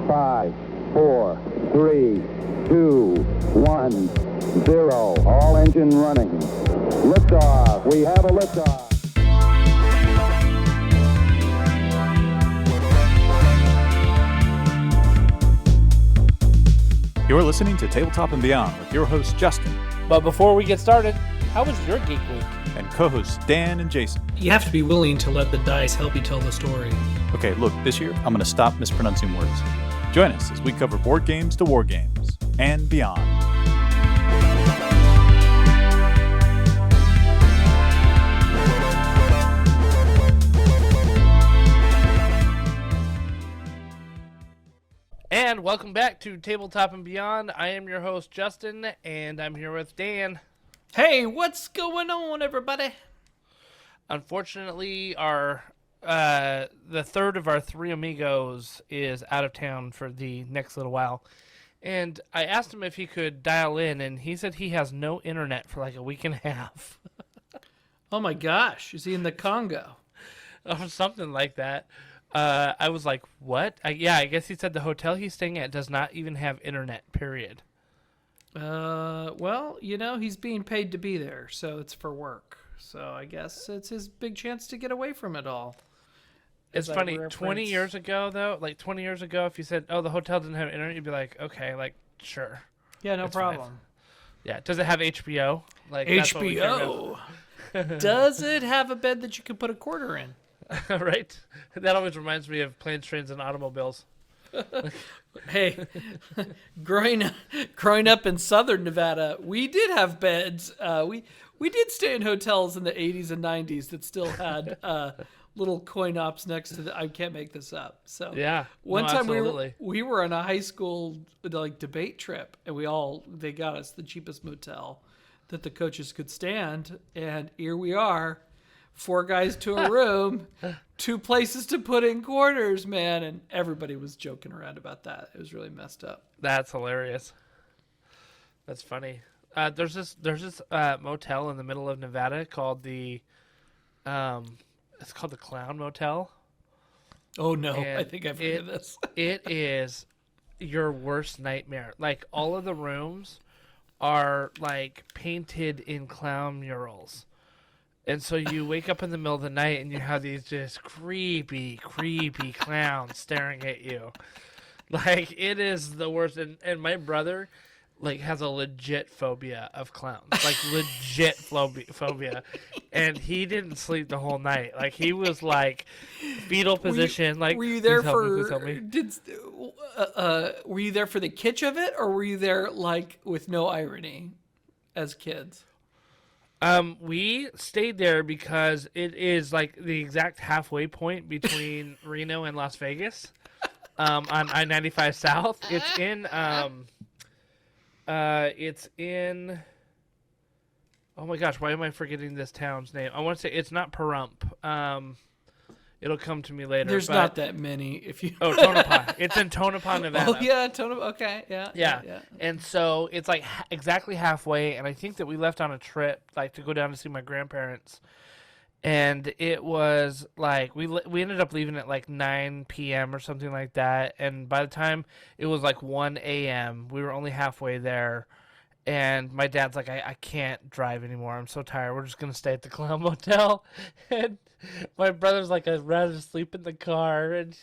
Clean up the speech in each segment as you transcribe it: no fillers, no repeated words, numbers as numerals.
5, 4, 3, 2, 1, 0. All engine running. Liftoff. We have a liftoff. You're listening to Tabletop and Beyond with your host, Justin. But before we get started, how was your Geek Week? And co-hosts Dan and Jason. You have to be willing to let the dice help you tell the story. Okay, look, this year I'm going to stop mispronouncing words. Join us as we cover board games to war games and beyond. And welcome back to Tabletop and Beyond. I am your host, Justin, and I'm here with Dan. Hey, what's going on, everybody? Unfortunately, the third of our three amigos is out of town for the next little while. And I asked him if he could dial in, and he said he has no internet for like a week and a half. Oh my gosh, is he in the Congo? Or something like that. I was like, what? I guess he said the hotel he's staying at does not even have internet, period. Well, you know, he's being paid to be there, so it's for work. So I guess it's his big chance to get away from it all. It's funny, 20 years ago, though, if you said, oh, the hotel didn't have internet, you'd be like, okay, like, sure. Yeah, no problem. Fine. Yeah, does it have HBO? Like HBO? Does it have a bed that you can put a quarter in? Right? That always reminds me of planes, trains, and automobiles. Hey, growing up in southern Nevada, we did have beds. We did stay in hotels in the 80s and 90s that still had little coin ops next to the. I can't make this up. So yeah, one time we were on a high school like debate trip, and they got us the cheapest motel that the coaches could stand, and here we are. 4 guys to a room, 2 places to put in quarters, man. And everybody was joking around about that. It was really messed up. That's hilarious. That's funny. There's this motel in the middle of Nevada called it's called the Clown Motel. Oh no, and I think I've heard of this. It is your worst nightmare. Like, all of the rooms are like painted in clown murals. And so you wake up in the middle of the night and you have these just creepy clowns staring at you. Like, it is the worst. And my brother, like, has a legit phobia of clowns. Like, legit phobia. And he didn't sleep the whole night. Like, he was, like, fetal position. Were you there for... were you there for the kitsch of it? Or were you there, like, with no irony as kids? We stayed there because it is like the exact halfway point between Reno and Las Vegas, on I-95 South. It's in, oh my gosh, why am I forgetting this town's name? I want to say it's not Pahrump. It'll come to me later. There's not that many. Tonopah. It's in Tonopah, Nevada. Oh yeah, Tonopah. Okay, yeah. And so it's like exactly halfway. And I think that we left on a trip, like, to go down to see my grandparents. And it was like we ended up leaving at like 9 p.m. or something like that. And by the time it was like 1 a.m., we were only halfway there. And my dad's like, I can't drive anymore. I'm so tired. We're just going to stay at the Clown Motel. And my brother's like, I'd rather sleep in the car. And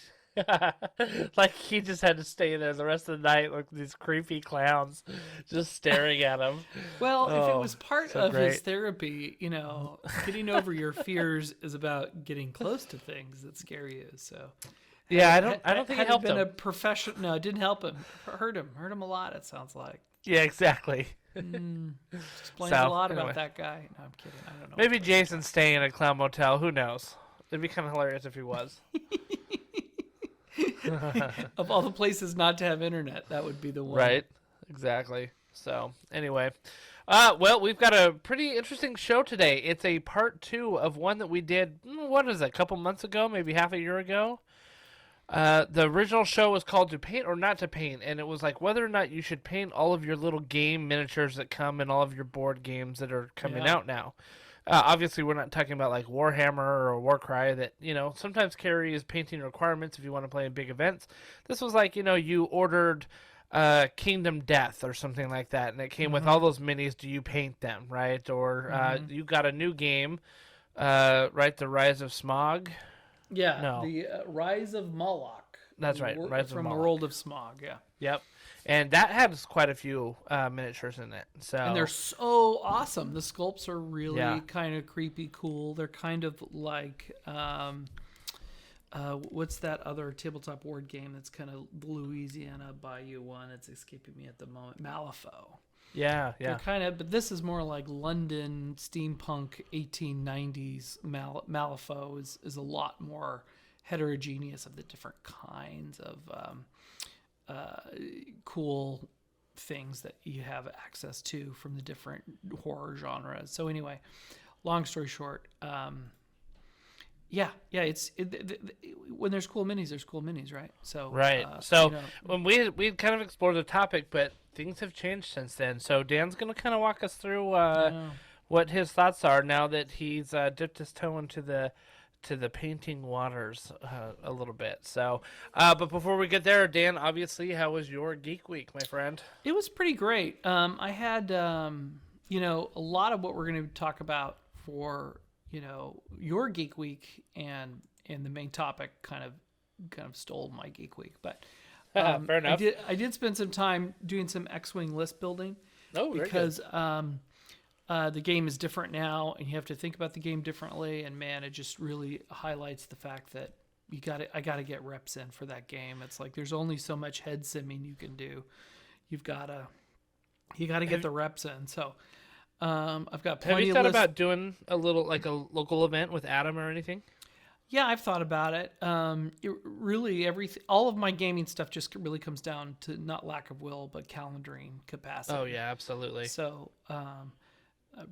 like, he just had to stay there the rest of the night with these creepy clowns just staring at him. Well, if it was part of his therapy, you know, getting over your fears is about getting close to things that scare you. So yeah, I don't think it helped him. A professional, no, it didn't help him. Hurt him a lot. It sounds like. Yeah, exactly. Explains a lot about that guy. No, I'm kidding. I don't know. Maybe Jason's staying at a Clown Motel. Who knows? It'd be kind of hilarious if he was. Of all the places not to have internet, that would be the one. Right. Exactly. So, anyway. Well, we've got a pretty interesting show today. It's a part 2 of one that we did, a couple months ago, maybe half a year ago. The original show was called To Paint or Not to Paint, and it was like whether or not you should paint all of your little game miniatures that come in all of your board games that are coming out now. Obviously, we're not talking about like Warhammer or Warcry that, sometimes carries painting requirements if you want to play in big events. This was like, you ordered Kingdom Death or something like that, and it came with all those minis. Do you paint them, right? Or you got a new game, right? The Rise of Smog. Yeah, No. the Rise of Moloch. That's right, Rise of from the Moloch. World of Smog, yeah. Yep. And that has quite a few miniatures in it. So And they're so awesome. The sculpts are really Yeah. kind of creepy cool. They're kind of like, what's that other tabletop board game that's kind of Louisiana Bayou one? It's escaping me at the moment. Malifaux. yeah. They're kind of, but this is more like London steampunk 1890s. Malifaux is a lot more heterogeneous of the different kinds of cool things that you have access to from the different horror genres. So anyway, long story short, when there's cool minis, there's cool minis, right? So Right. So when we kind of explored the topic, but things have changed since then. So Dan's going to kind of walk us through what his thoughts are now that he's dipped his toe into the painting waters a little bit. So, but before we get there, Dan, obviously, how was your Geek Week, my friend? it was pretty great. I had a lot of what we're going to talk about for your Geek Week and the main topic kind of stole my Geek Week, but Fair enough. I did spend some time doing some X-wing list building. Oh, very because the game is different now, and you have to think about the game differently. And man, it just really highlights the fact that I got to get reps in for that game. It's like there's only so much head simming you can do. You got to get the reps in. So I've got plenty. Have you of thought lists. about doing a little like a local event with Adam or anything? Yeah, I've thought about it. All of my gaming stuff just really comes down to not lack of will, but calendaring capacity. Oh yeah, absolutely. So,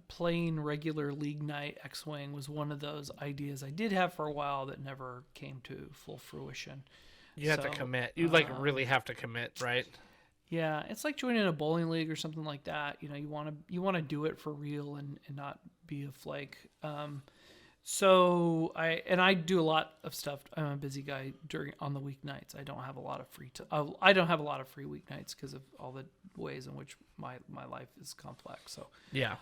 playing regular League Night X-Wing was one of those ideas I did have for a while that never came to full fruition. You have to commit. You really have to commit, right? Yeah, it's like joining a bowling league or something like that. You want to do it for real and not be a flake. So I do a lot of stuff. I'm a busy guy on the weeknights. I don't have a lot of free I don't have a lot of free weeknights because of all the ways in which my life is complex. So Yeah.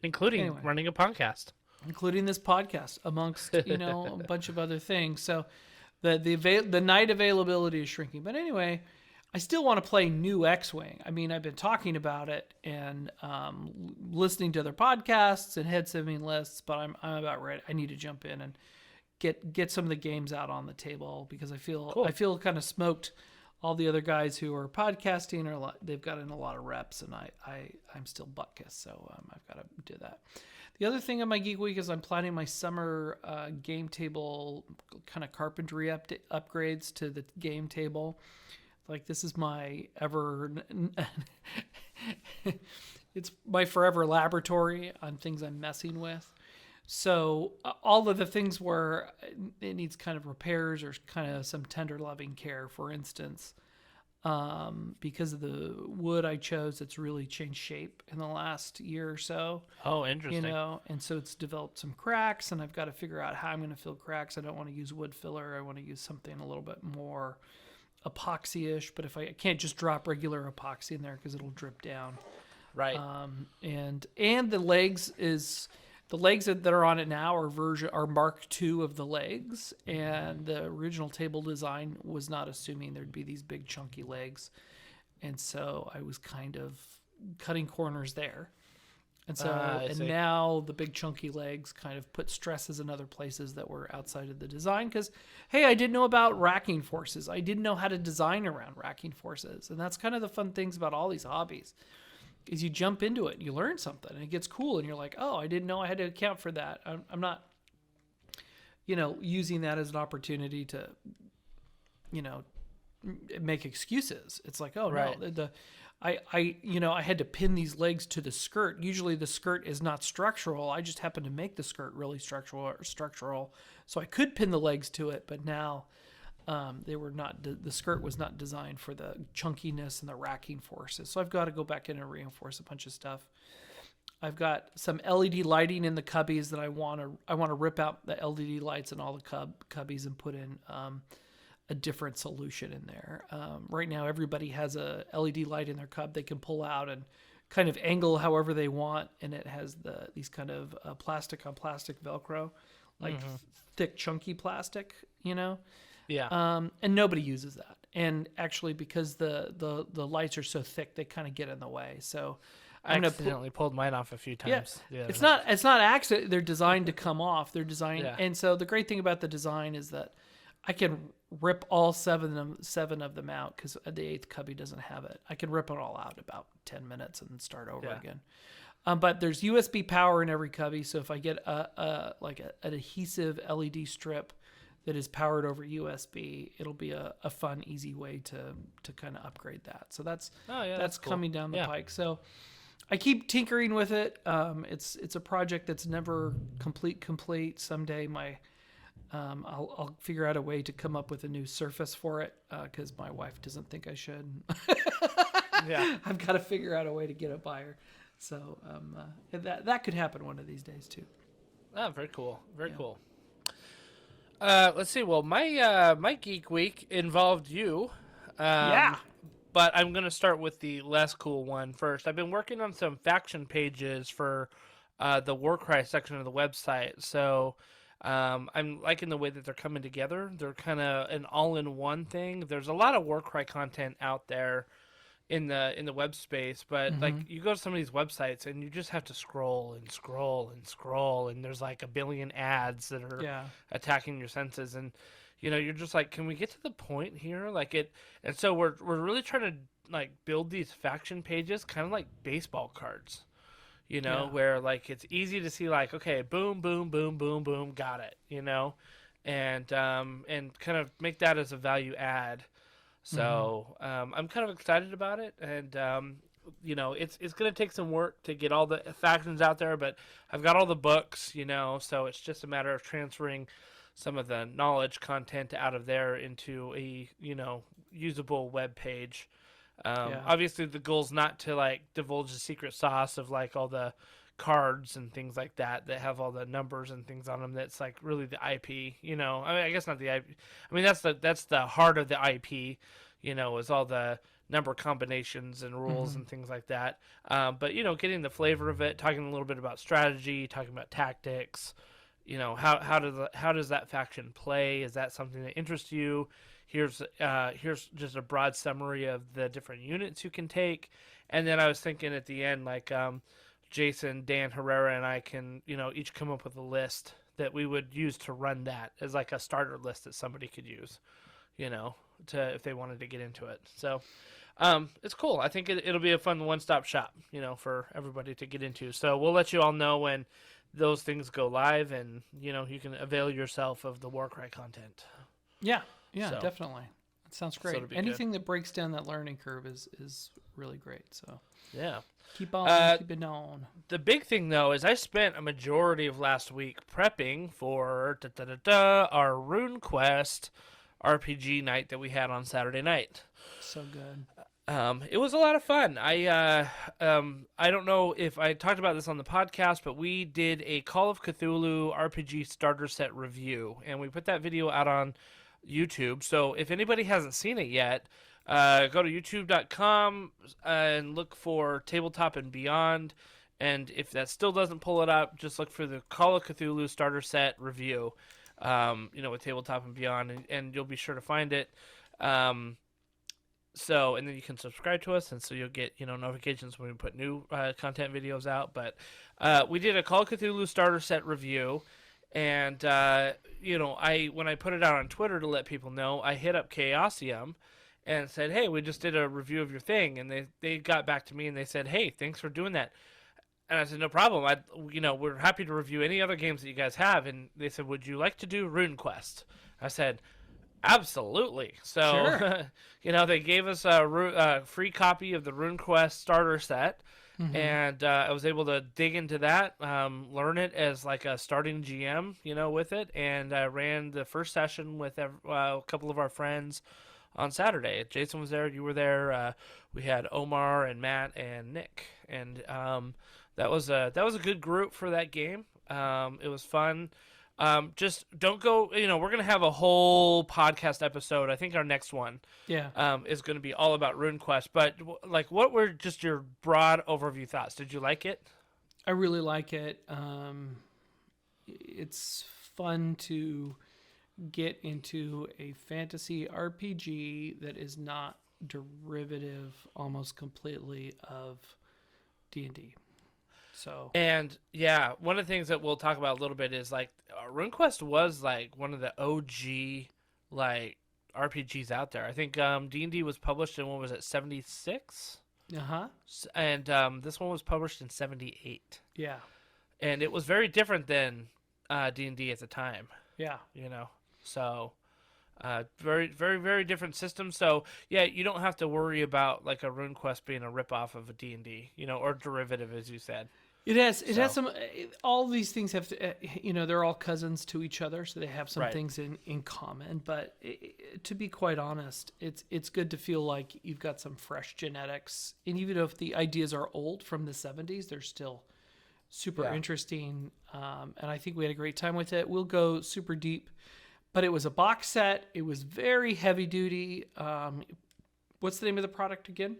Including running a podcast. including this podcast amongst a bunch of other things. So the night availability is shrinking. But anyway, I still want to play new X-Wing. I mean, I've been talking about it and listening to other podcasts and head simming lists, but I'm about ready. I need to jump in and get some of the games out on the table because I feel kind of smoked. All the other guys who are podcasting they've gotten a lot of reps, and I'm still butt-kissed, so I've got to do that. The other thing on my Geek Week is I'm planning my summer game table kind of carpentry upgrades to the game table. Like this is my it's my forever laboratory on things I'm messing with. So all of the things where it needs kind of repairs or kind of some tender loving care, for instance, because of the wood I chose, it's really changed shape in the last year or so. Oh, interesting. And so it's developed some cracks, and I've got to figure out how I'm going to fill cracks. I don't want to use wood filler. I want to use something a little bit more epoxy-ish, but if I can't just drop regular epoxy in there because it'll drip down. Right. And the legs that are on it now are Mark II of the legs, and the original table design was not assuming there'd be these big chunky legs, and so I was kind of cutting corners there. And so now the big chunky legs kind of put stresses in other places that were outside of the design because, hey, I didn't know about racking forces. I didn't know how to design around racking forces. And that's kind of the fun things about all these hobbies is you jump into it and you learn something and it gets cool and you're like, oh, I didn't know I had to account for that. I'm not, using that as an opportunity to, make excuses. It's like, oh, right. No, I had to pin these legs to the skirt. Usually the skirt is not structural. I just happened to make the skirt really structural. So I could pin the legs to it, but now they were not. The skirt was not designed for the chunkiness and the racking forces. So I've got to go back in and reinforce a bunch of stuff. I've got some LED lighting in the cubbies that I want to rip out the LED lights in all the cubbies and put in a different solution in there. Right now, everybody has a LED light in their cub they can pull out and kind of angle however they want, and it has these kind of plastic on plastic Velcro, like thick, chunky plastic, Yeah. And nobody uses that. And actually, because the lights are so thick, they kind of get in the way. So I accidentally pulled mine off a few times. Yeah, it's not accident. They're designed to come off. They're designed, Yeah. and so the great thing about the design is that I can rip all seven of them out because the 8th cubby doesn't have it. I can rip it all out in about 10 minutes and start over again. But there's USB power in every cubby, so if I get an adhesive LED strip that is powered over USB, it'll be a fun, easy way to kind of upgrade that. So that's that's cool. coming down the pike. So I keep tinkering with it. It's a project that's never complete. Someday I'll figure out a way to come up with a new surface for it because my wife doesn't think I should. Yeah. I've got to figure out a way to get a buyer. So that could happen one of these days too. Oh, very cool. Very cool. Let's see. Well, my Geek Week involved you. But I'm going to start with the less cool one first. I've been working on some faction pages for the Warcry section of the website. So I'm liking the way that they're coming together. They're kind of an all-in-one thing. There's a lot of Warcry content out there in the web space, but like you go to some of these websites and you just have to scroll and scroll and scroll, and there's like a billion ads that are attacking your senses, and you're just like, can we get to the point here? And so we're really trying to like build these faction pages kind of like baseball cards, where like it's easy to see like, okay, boom, boom, boom, boom, boom, got it, and kind of make that as a value add. So I'm kind of excited about it, and it's going to take some work to get all the factions out there, but I've got all the books, so it's just a matter of transferring some of the knowledge content out of there into a usable web page. Obviously the goal is not to like divulge the secret sauce of like all the cards and things like that have all the numbers and things on them. That's like really the IP, I mean, I guess not the IP. I mean, that's the heart of the IP, is all the number combinations and rules and things like that. But getting the flavor of it, talking a little bit about strategy, talking about tactics, how does that faction play? Is that something that interests you? Here's just a broad summary of the different units you can take. And then I was thinking at the end, like, Jason, Dan Herrera, and I can, each come up with a list that we would use to run that as like a starter list that somebody could use, if they wanted to get into it. So, it's cool. I think it'll be a fun one-stop shop, for everybody to get into. So we'll let you all know when those things go live, and, you can avail yourself of the Warcry content. Yeah, So, definitely. That sounds great. it'll be Anything that breaks down that learning curve is really great. So yeah. keep it on. The big thing, though, is I spent a majority of last week prepping for our Runequest RPG night that we had on Saturday night. So good. It was a lot of fun. I don't know if I talked about this on the podcast, but we did a Call of Cthulhu RPG starter set review, and we put that video out on YouTube. So if anybody hasn't seen it yet, go to youtube.com and look for Tabletop and Beyond. And if that still doesn't pull it up, just look for the Call of Cthulhu starter set review, with Tabletop and Beyond, and you'll be sure to find it. So, and then you can subscribe to us, and so you'll get, notifications when we put new content videos out. But we did a Call of Cthulhu starter set review, and, when I put it out on Twitter to let people know, I hit up Chaosium and said, hey, we just did a review of your thing. And they got back to me, and they said, hey, thanks for doing that. And I said, no problem. We're happy to review any other games that you guys have. And they said, would you like to do Runequest? I said, absolutely. So, Sure. They gave us a free copy of the Runequest starter set, and I was able to dig into that, learn it as like a starting GM, with it, and I ran the first session with a couple of our friends on Saturday. Jason was there, you were there. We had Omar and Matt and Nick, and that was a good group for that game. It was fun. Just don't go. We're gonna have a whole podcast episode. I think our next one, is gonna be all about Runequest. But what were just your broad overview thoughts? Did you like it? I really like it. It's fun to get into a fantasy RPG that is not derivative almost completely of D&D. So, and yeah, one of the things that we'll talk about a little bit is RuneQuest was one of the OG RPGs out there. I think D&D was published in, what was it, 76? And this one was published in 78. Yeah. And it was very different than D&D at the time. Yeah. So very, very, very different system. So yeah, you don't have to worry about a RuneQuest being a ripoff of a D&D, or derivative, as you said. It has some. All these things have to. They're all cousins to each other, so they have some things in common. But to be quite honest, it's good to feel like you've got some fresh genetics, and even if the ideas are old from the 70s, they're still super interesting. And I think we had a great time with it. We'll go super deep, but it was a box set. It was very heavy duty. What's the name of the product again?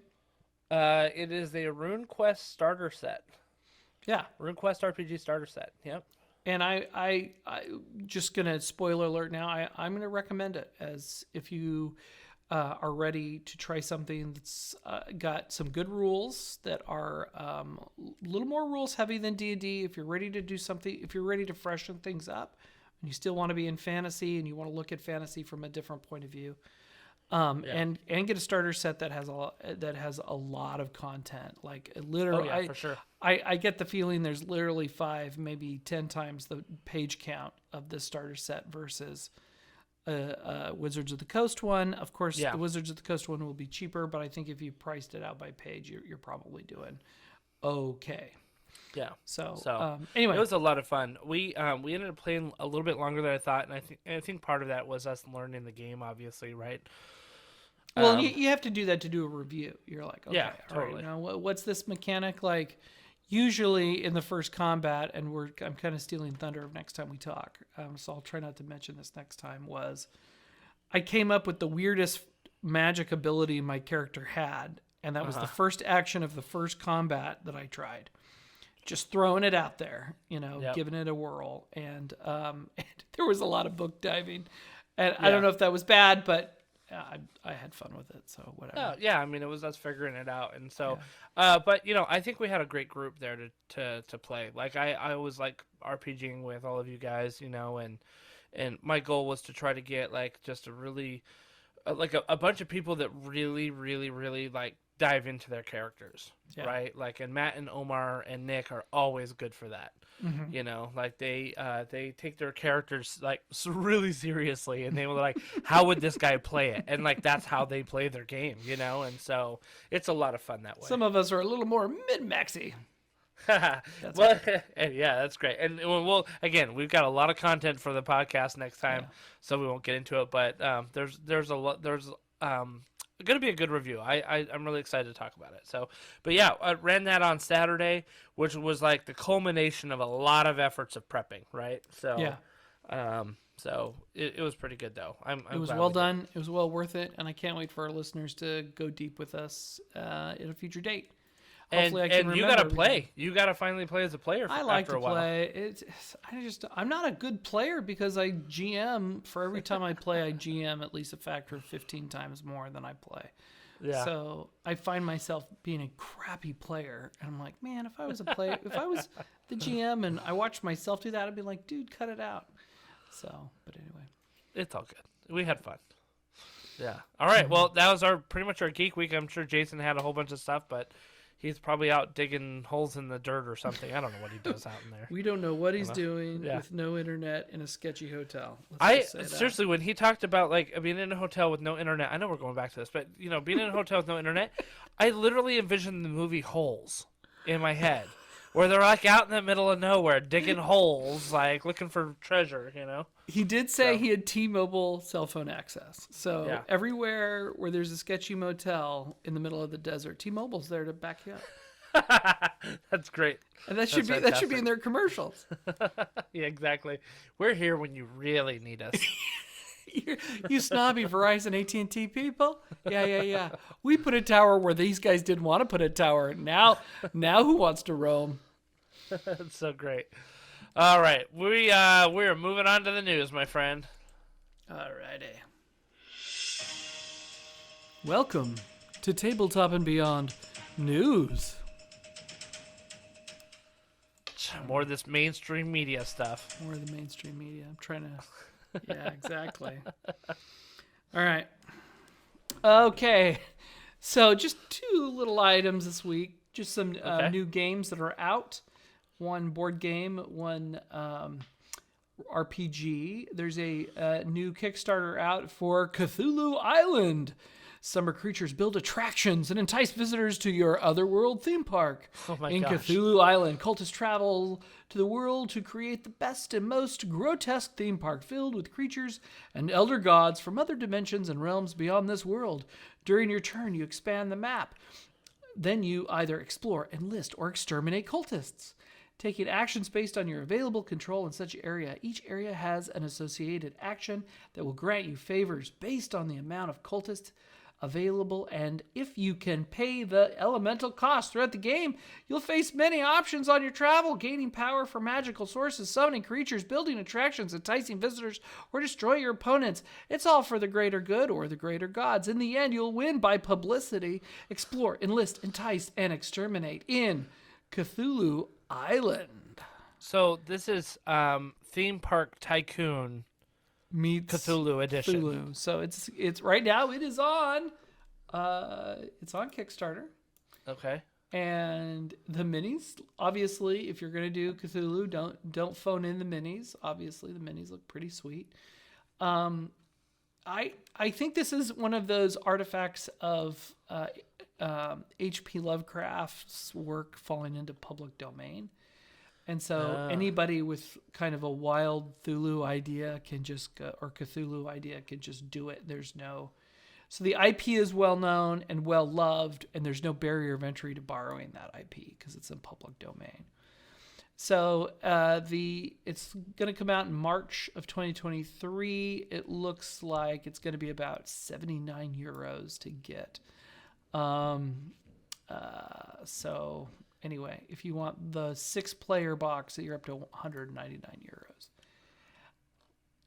It is the RuneQuest starter set. Yeah, RuneQuest RPG starter set. Yep. And I just gonna spoiler alert now. I'm gonna recommend it as if you are ready to try something that's got some good rules that are a little more rules heavy than D&D. If you're ready to do something, if you're ready to freshen things up, and you still want to be in fantasy and you want to look at fantasy from a different point of view. And get a starter set that has a lot of content. Literally, for sure. I get the feeling there's literally 5, maybe 10 times the page count of this starter set versus Wizards of the Coast one. Of course, the Wizards of the Coast one will be cheaper, but I think if you priced it out by page, you're probably doing okay. Yeah. So anyway, it was a lot of fun. We ended up playing a little bit longer than I thought, and I think part of that was us learning the game, obviously, right? Well, you have to do that to do a review. You're like, okay, totally. All right, now what's this mechanic like? Usually in the first combat, and I'm kind of stealing thunder of next time we talk, so I'll try not to mention this next time, I came up with the weirdest magic ability my character had, and that was the first action of the first combat that I tried. Just throwing it out there, giving it a whirl. And there was a lot of book diving. And I don't know if that was bad, but I had fun with it, so whatever. Yeah, I mean, it was us figuring it out. And so, but, I think we had a great group there to play. I was, RPGing with all of you guys, and my goal was to try to get, just a really, a bunch of people that really, really, really, dive into their characters, right? And Matt and Omar and Nick are always good for that. Mm-hmm. They take their characters really seriously, and they were how would this guy play it? And that's how they play their game, and so it's a lot of fun that way. Some of us are a little more mid-maxy. Well, yeah, that's great. And we've got a lot of content for the podcast next time, so we won't get into it. But there's going to be a good review. I'm really excited to talk about it. So, but yeah, I ran that on Saturday, which was the culmination of a lot of efforts of prepping, right? So, so it was pretty good though. It was well done. It was well worth it, and I can't wait for our listeners to go deep with us at a future date. Hopefully, and you got to play. You got to finally play as a player. I like to play. I'm not a good player because I GM. For every time I play, I GM at least a factor of 15 times more than I play. Yeah. So I find myself being a crappy player, and I'm like, man, if I was the GM and I watched myself do that, I'd be like, dude, cut it out. So, but anyway, it's all good. We had fun. Yeah. All right. Well, that was pretty much our geek week. I'm sure Jason had a whole bunch of stuff, but he's probably out digging holes in the dirt or something. I don't know what he does out in there. We don't know what he's doing with no internet in a sketchy hotel. Seriously, when he talked about being in a hotel with no internet, I know we're going back to this, but being in a hotel with no internet, I literally envisioned the movie Holes in my head, where they're out in the middle of nowhere digging holes, looking for treasure. He did say he had T-Mobile cell phone access. So everywhere where there's a sketchy motel in the middle of the desert, T-Mobile's there to back you up. That's great. And that should be in their commercials. Yeah, exactly. We're here when you really need us. You snobby Verizon AT&T people. Yeah. We put a tower where these guys didn't want to put a tower. Now who wants to roam? That's so great. All right, we're moving on to the news, my friend. Alrighty. Welcome to Tabletop and Beyond News. More of this mainstream media stuff. More of the mainstream media. I'm trying to... Yeah, exactly. All right. Okay. So just two little items this week. Just some new games that are out. One board game, one RPG. There's a new Kickstarter out for Cthulhu Island. Summer creatures build attractions and entice visitors to your otherworld theme park. Oh my In gosh. Cthulhu Island, cultists travel to the world to create the best and most grotesque theme park filled with creatures and elder gods from other dimensions and realms beyond this world. During your turn, you expand the map. Then you either explore, enlist, or exterminate cultists. Taking actions based on your available control in such area. Each area has an associated action that will grant you favors based on the amount of cultists available, and if you can pay the elemental cost throughout the game, you'll face many options on your travel, gaining power from magical sources, summoning creatures, building attractions, enticing visitors, or destroy your opponents. It's all for the greater good or the greater gods. In the end, you'll win by publicity. Explore, enlist, entice, and exterminate in Cthulhu Island. So this is Theme Park Tycoon Meets Cthulhu edition. Cthulhu. So it's right now it is on it's on Kickstarter. Okay. And the minis, obviously, if you're gonna do Cthulhu, don't phone in the minis. Obviously, the minis look pretty sweet. I think this is one of those artifacts of H.P. Lovecraft's work falling into public domain. And so anybody with kind of a wild Cthulhu idea can just go, or Cthulhu idea can just do it. So the IP is well known and well loved, and there's no barrier of entry to borrowing that IP because it's in public domain. So it's going to come out in March of 2023. It looks like it's going to be about €79 to get. So anyway, if you want the 6-player box, you're up to €199.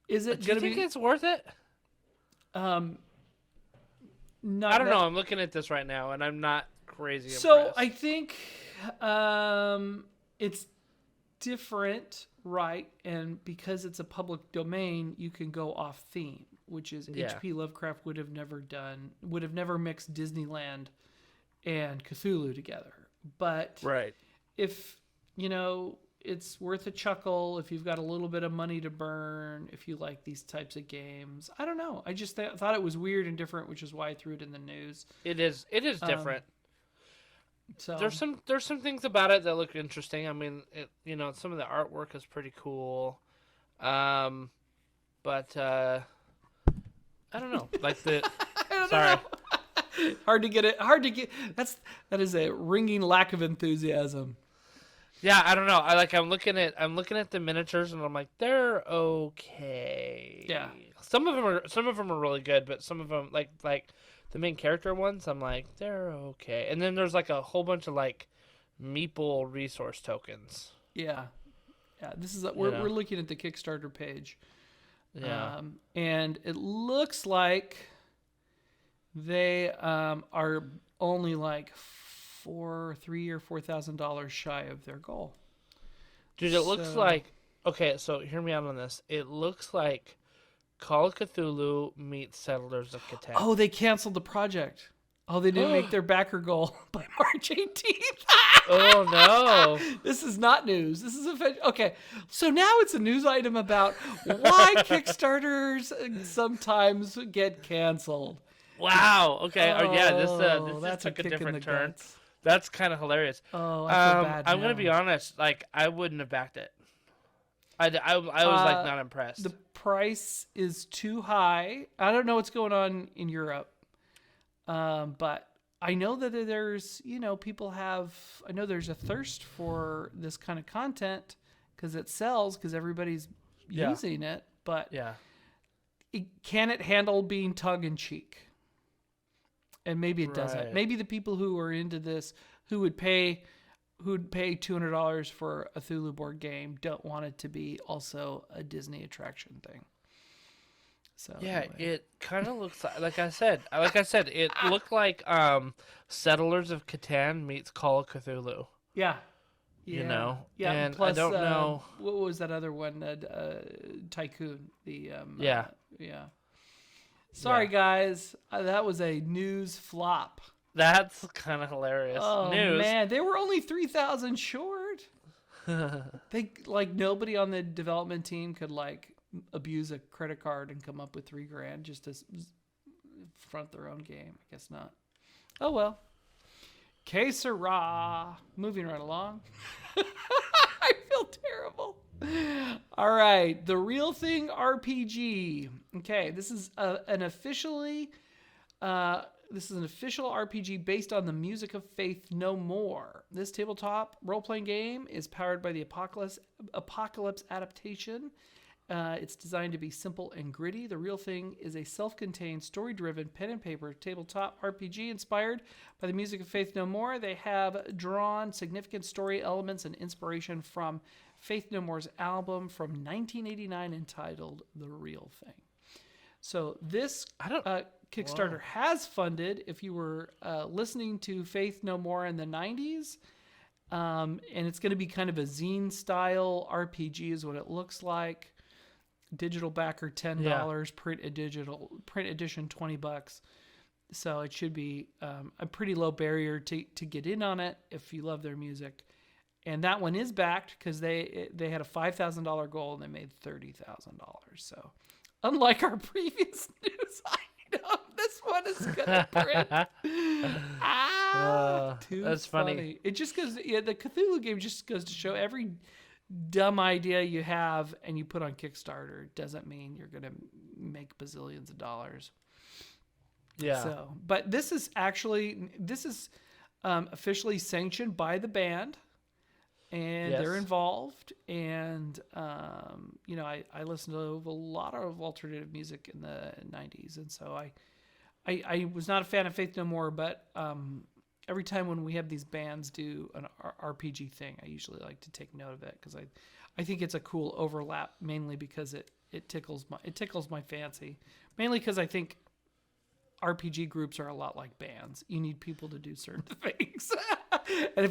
Is it Do going you to think be? it's worth it? Not I don't know. I'm looking at this right now, and I'm not crazy So impressed. I think it's different, right? And because it's a public domain, you can go off theme, which is H.P. Lovecraft would have never mixed Disneyland and Cthulhu together. But Right. if, it's worth a chuckle, if you've got a little bit of money to burn, if you like these types of games. I don't know. I just thought it was weird and different, which is why I threw it in the news. It is different. So There's some things about it that look interesting. I mean, some of the artwork is pretty cool. But I don't know. Like the sorry. Hard to get. That is a ringing lack of enthusiasm. Yeah, I don't know. I'm looking at the miniatures and I'm like, they're okay. Yeah. Some of them are really good, but some of them like the main character ones, I'm like, they're okay. And then there's like a whole bunch of like meeple resource tokens. Yeah. This is we're looking at the Kickstarter page. Yeah. And it looks like they are only like $3,000 or $4,000 shy of their goal. Dude, it looks like, okay, so hear me out on this. It looks like Call of Cthulhu meets Settlers of Catan. Oh, they canceled the project. Oh, they didn't make their backer goal by March 18th. Oh, no. This is not news. This is okay. So now it's a news item about why Kickstarters sometimes get canceled. Wow. Okay. This that's took a kick in different the turn. guts. That's kind of hilarious. Oh, I feel bad I'm now. gonna be honest. Like, I wouldn't have backed it. I was like not impressed. The price is too high. I don't know what's going on in Europe, but I know that there's, people I know there's a thirst for this kind of content because it sells, because everybody's using it, but can it handle being tongue-in-cheek? And maybe it doesn't. Maybe the people who are into this, who would pay $200 for a Cthulhu board game, don't want it to be also a Disney attraction thing. So anyway. It kind of looks like I said, it looked like Settlers of Catan meets Call of Cthulhu. Yeah. Yeah. And plus, I don't know what was that other one? Tycoon. Sorry, guys, that was a news flop. That's kind of hilarious. Oh news. Man, they were only 3,000 short. They nobody on the development team could abuse a credit card and come up with $3,000 just to front their own game. I guess not. Oh well. Que sera. Moving right along. I feel terrible. All right, The Real Thing RPG. Okay, this is an official RPG based on the music of Faith No More. This tabletop role-playing game is powered by the Apocalypse adaptation. It's designed to be simple and gritty. The Real Thing is a self-contained, story-driven, pen and paper tabletop RPG inspired by the music of Faith No More. They have drawn significant story elements and inspiration from Faith No More's album from 1989 entitled The Real Thing. So this Kickstarter has funded, if you were listening to Faith No More in the 90s, and it's going to be kind of a zine-style RPG is what it looks like. Digital backer $10, print edition $20. So it should be a pretty low barrier to get in on it if you love their music. And that one is backed because they had a $5,000 goal and they made $30,000. So unlike our previous news item, this one is gonna print. That's funny. It just goes. The Cthulhu game just goes to show every dumb idea you have and you put on Kickstarter doesn't mean you're gonna make bazillions of dollars. Yeah. So, but this is officially sanctioned by the band, and they're involved. And I listened to a lot of alternative music in the '90s, and so I was not a fan of Faith No More, but every time when we have these bands do an RPG thing, I usually like to take note of it because I think it's a cool overlap, mainly because it tickles my fancy, mainly because I think RPG groups are a lot like bands. You need people to do certain things. And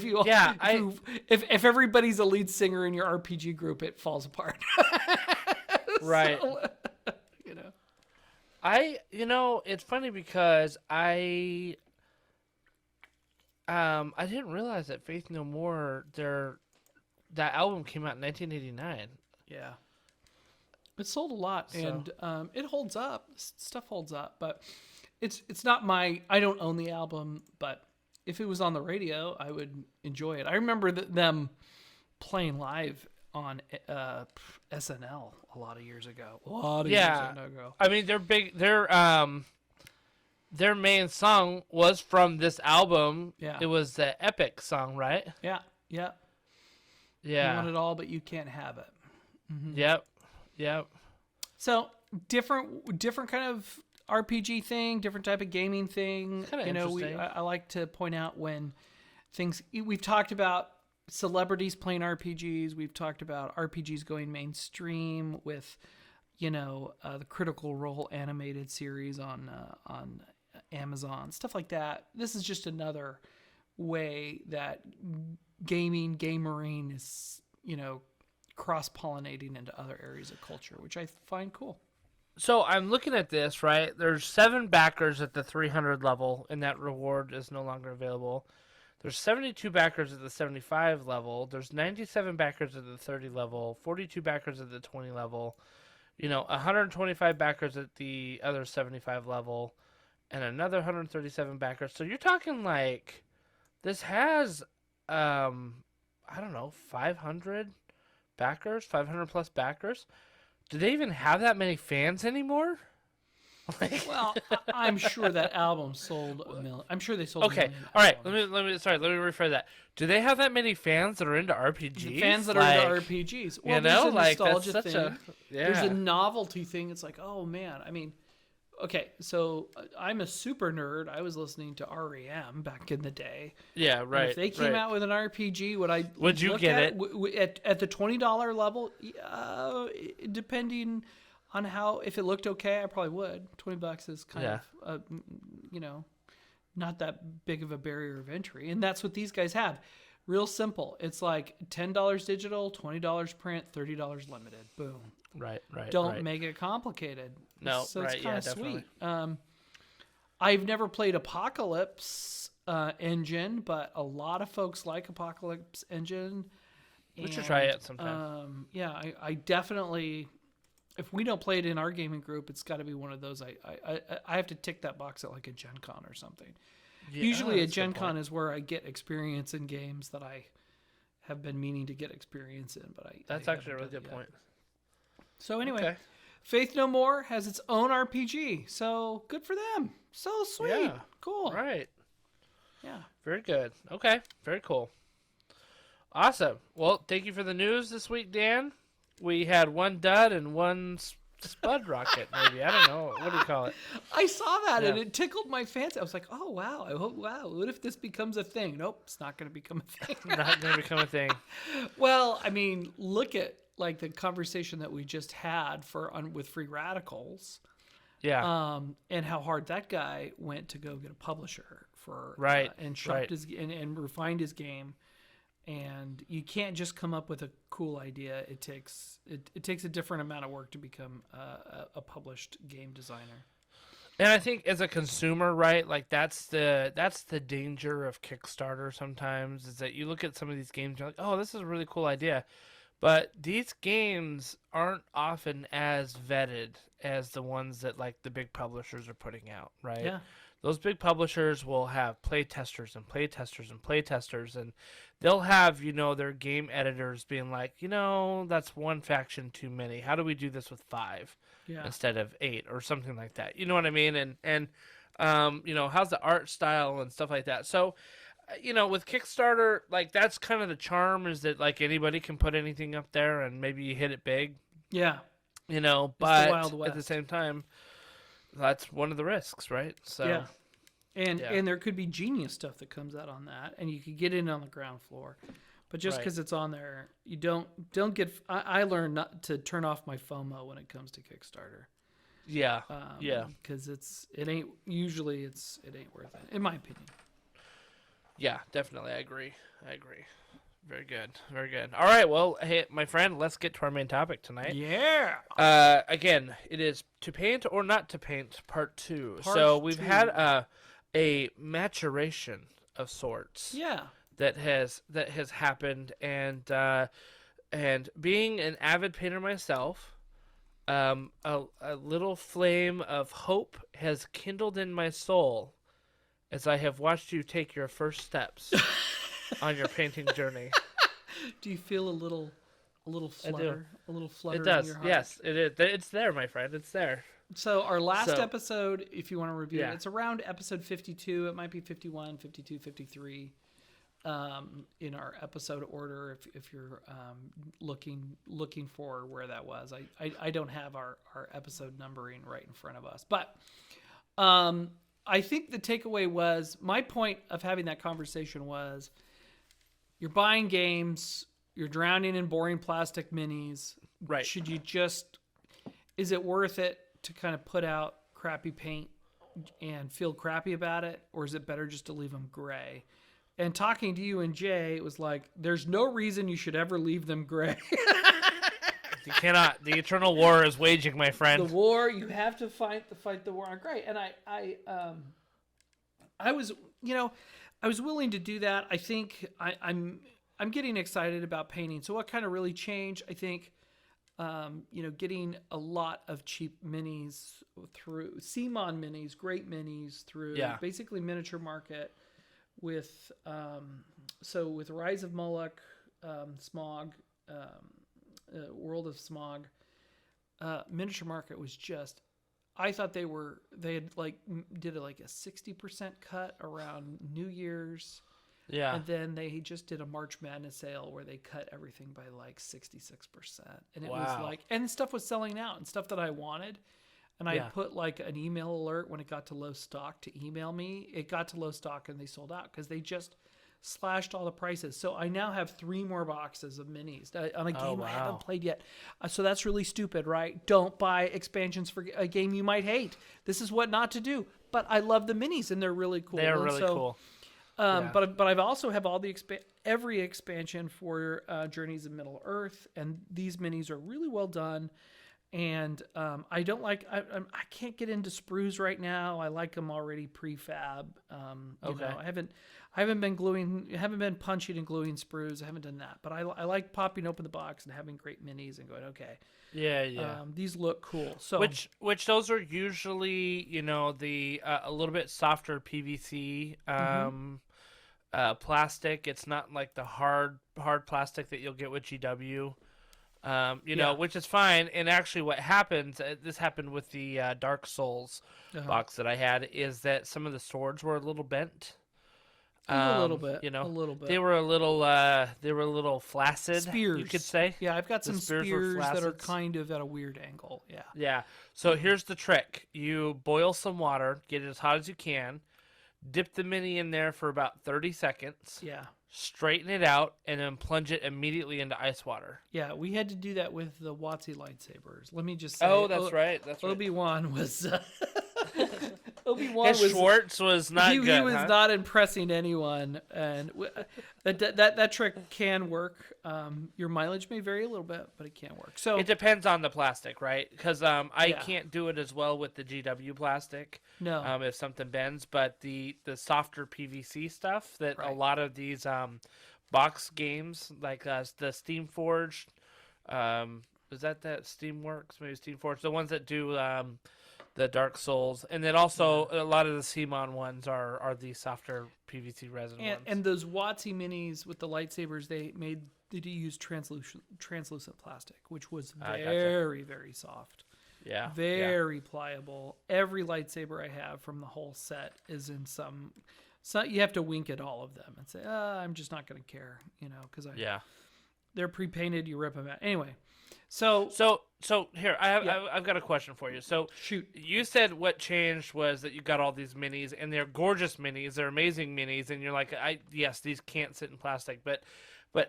if everybody's a lead singer in your RPG group, it falls apart. Right. So, it's funny because I didn't realize that Faith No More, that album came out in 1989. Yeah. It sold a lot, and it holds up. Stuff holds up, but it's not I don't own the album, but if it was on the radio, I would enjoy it. I remember them playing live on SNL a lot of years ago. Years ago. I mean, they're big. Their main song was from this album. Yeah. It was the Epic song, right? Yeah. Yeah. You want it all, but you can't have it. Mm-hmm. Yep. So different kind of RPG thing, different type of gaming thing. Kind of interesting. I like to point out when we've talked about celebrities playing RPGs. We've talked about RPGs going mainstream with, the Critical Role animated series on Amazon, stuff like that. This is just another way that gamering is, cross-pollinating into other areas of culture, which I find cool. So I'm looking at this, right? There's 7 backers at the 300 level, and that reward is no longer available. There's 72 backers at the 75 level. There's 97 backers at the 30 level, 42 backers at the 20 level, 125 backers at the other 75 level, and another 137 backers. So you're talking this has, 500 backers, 500 plus backers. Do they even have that many fans anymore? Well, I'm sure that album sold a million. I'm sure they sold. Okay, all right. Let me rephrase that. Do they have that many fans that are into RPGs? Fans that are into RPGs. Well, there's a nostalgia thing. There's a novelty thing. It's like, oh man. I mean, okay, so I'm a super nerd. I was listening to REM back in the day. Yeah, right. And if they came out with an RPG, would you get it at the $20 level? Depending on how, if it looked okay, I probably would. $20 is kind of, not that big of a barrier of entry, and that's what these guys have. Real simple. It's like $10 digital, $20 print, $30 limited. Boom. Right. Don't make it complicated. No, so right, it's kind of definitely. sweet. I've never played Apocalypse Engine, but a lot of folks like Apocalypse Engine. We should try it sometime. I definitely. If we don't play it in our gaming group, it's got to be one of those. I have to tick that box at like a Gen Con or something. Yeah, usually a Gen Con is where I get experience in games that I have been meaning to get experience in. But that's actually a really good point. So anyway, Faith No More has its own RPG. So good for them. So sweet. Yeah. Cool. Right. Yeah. Very good. Okay. Very cool. Awesome. Well, thank you for the news this week, Dan. We had one dud and one spud rocket, maybe. I don't know. What do you call it? I saw that and it tickled my fancy. I was like, oh, wow. Wow. What if this becomes a thing? Nope, it's not going to become a thing. Not going to become a thing. Well, I mean, look at like the conversation that we just had with Free Radicals. Yeah. And how hard that guy went to go get a publisher for and shopped his and refined his game. And you can't just come up with a cool idea. It takes a different amount of work to become a published game designer. And I think as a consumer, right, like that's the danger of Kickstarter sometimes, is that you look at some of these games, you're like, oh, this is a really cool idea. But these games aren't often as vetted as the ones that like the big publishers are putting out, right? Yeah. Those big publishers will have play testers and play testers and play testers, and they'll have, their game editors being like, that's one faction too many. How do we do this with 5 instead of 8 or something like that? You know what I mean? And how's the art style and stuff like that? So, with Kickstarter, like that's kind of the charm, is that like anybody can put anything up there and maybe you hit it big. Yeah. But the Wild West. At the same time, that's one of the risks, right? So, yeah. And there could be genius stuff that comes out on that, and you could get in on the ground floor. But just because it's on there, you don't get. I learned not to turn off my FOMO when it comes to Kickstarter. Yeah, because it ain't worth it, in my opinion. Yeah, definitely, I agree. Very good. All right, well, hey, my friend, let's get to our main topic tonight. Yeah. Again, it is To Paint or Not to Paint, Part 2. So we've had a maturation of sorts. Yeah. That has happened, and being an avid painter myself, a little flame of hope has kindled in my soul as I have watched you take your first steps on your painting journey. Do you feel a little flutter? A little flutter. It does. In your heart? Yes, it is. It's there, my friend. It's there. So our last episode, if you want to review it, it's around episode 52. It might be 51, 52, 53 in our episode order if you're looking for where that was. I don't have our episode numbering right in front of us. But I think the takeaway was, my point of having that conversation was, you're buying games, you're drowning in boring plastic minis. Right. Is it worth it to kind of put out crappy paint and feel crappy about it? Or is it better just to leave them gray? And talking to you and Jay, it was like, there's no reason you should ever leave them gray. You cannot. The eternal war is waging, my friend. The war, you have to fight the war on gray. And I was willing to do that. I think I'm getting excited about painting. So what kind of really changed? I think, getting a lot of cheap minis through CMON minis, great minis through basically Miniature Market with Rise of Moloch, Smog, World of Smog, Miniature Market was just I thought they had like did like a 60% cut around New Year's. Yeah. And then they just did a March Madness sale where they cut everything by like 66%. And it was like, and stuff was selling out and stuff that I wanted. And I put like an email alert when it got to low stock to email me. It got to low stock and they sold out because they just slashed all the prices. So I now have 3 more boxes of minis on a game I haven't played yet. So that's really stupid, right? Don't buy expansions for a game you might hate. This is what not to do. But I love the minis and they're really cool. They're really cool. But I've also have all the every expansion for Journeys in Middle Earth, and these minis are really well done. And I don't like I can't get into sprues right now. I like them already prefab. You know, I haven't been punching and gluing sprues. I haven't done that, but I like popping open the box and having great minis and going, okay, these look cool. So which those are usually, you know, the a little bit softer PVC plastic. It's not like the hard plastic that you'll get with GW. You know, which is fine. And actually what happens, this happened with the Dark Souls box that I had, is that some of the swords were a little bent. A little bit, you know, a little bit. They were a little flaccid. Spears, you could say. Yeah, I've got some spears that are kind of at a weird angle. Yeah. Yeah. So here's the trick: you boil some water, get it as hot as you can, dip the mini in there for about 30 seconds. Yeah. Straighten it out, and then plunge it immediately into ice water. Yeah, we had to do that with the WotC lightsabers. Let me just say. Oh, that's right. That's right. Obi-Wan was. Schwartz was not good. He was not impressing anyone, and that trick can work. Your mileage may vary a little bit, but it can work. So it depends on the plastic, right? Because I can't do it as well with the GW plastic. No, if something bends, but the softer PVC stuff that a lot of these box games like the Steamforged, is that Steamworks? Maybe Steamforged, the ones that do the Dark Souls, and then also a lot of the CMON ones are the softer PVC resin ones. And those WotC minis with the lightsabers, they use translucent plastic, which was very soft. Yeah, very pliable. Every lightsaber I have from the whole set is in some. So you have to wink at all of them and say, I'm just not going to care, you know, because they're pre-painted. You rip them out anyway. So here I've got a question for you. So shoot, you said what changed was that you got all these minis, and they're gorgeous minis, they're amazing minis, and you're like, yes, these can't sit in plastic, but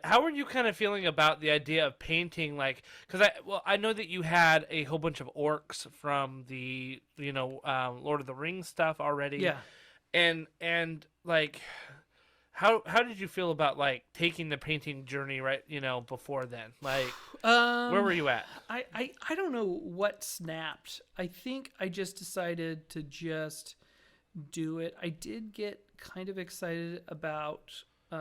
how are you kind of feeling about the idea of painting, like, because I know that you had a whole bunch of orcs from the Lord of the Rings stuff already, and like. How did you feel about like taking the painting journey before then? Like where were you at? I don't know what snapped. I think I just decided to just do it. I did get kind of excited about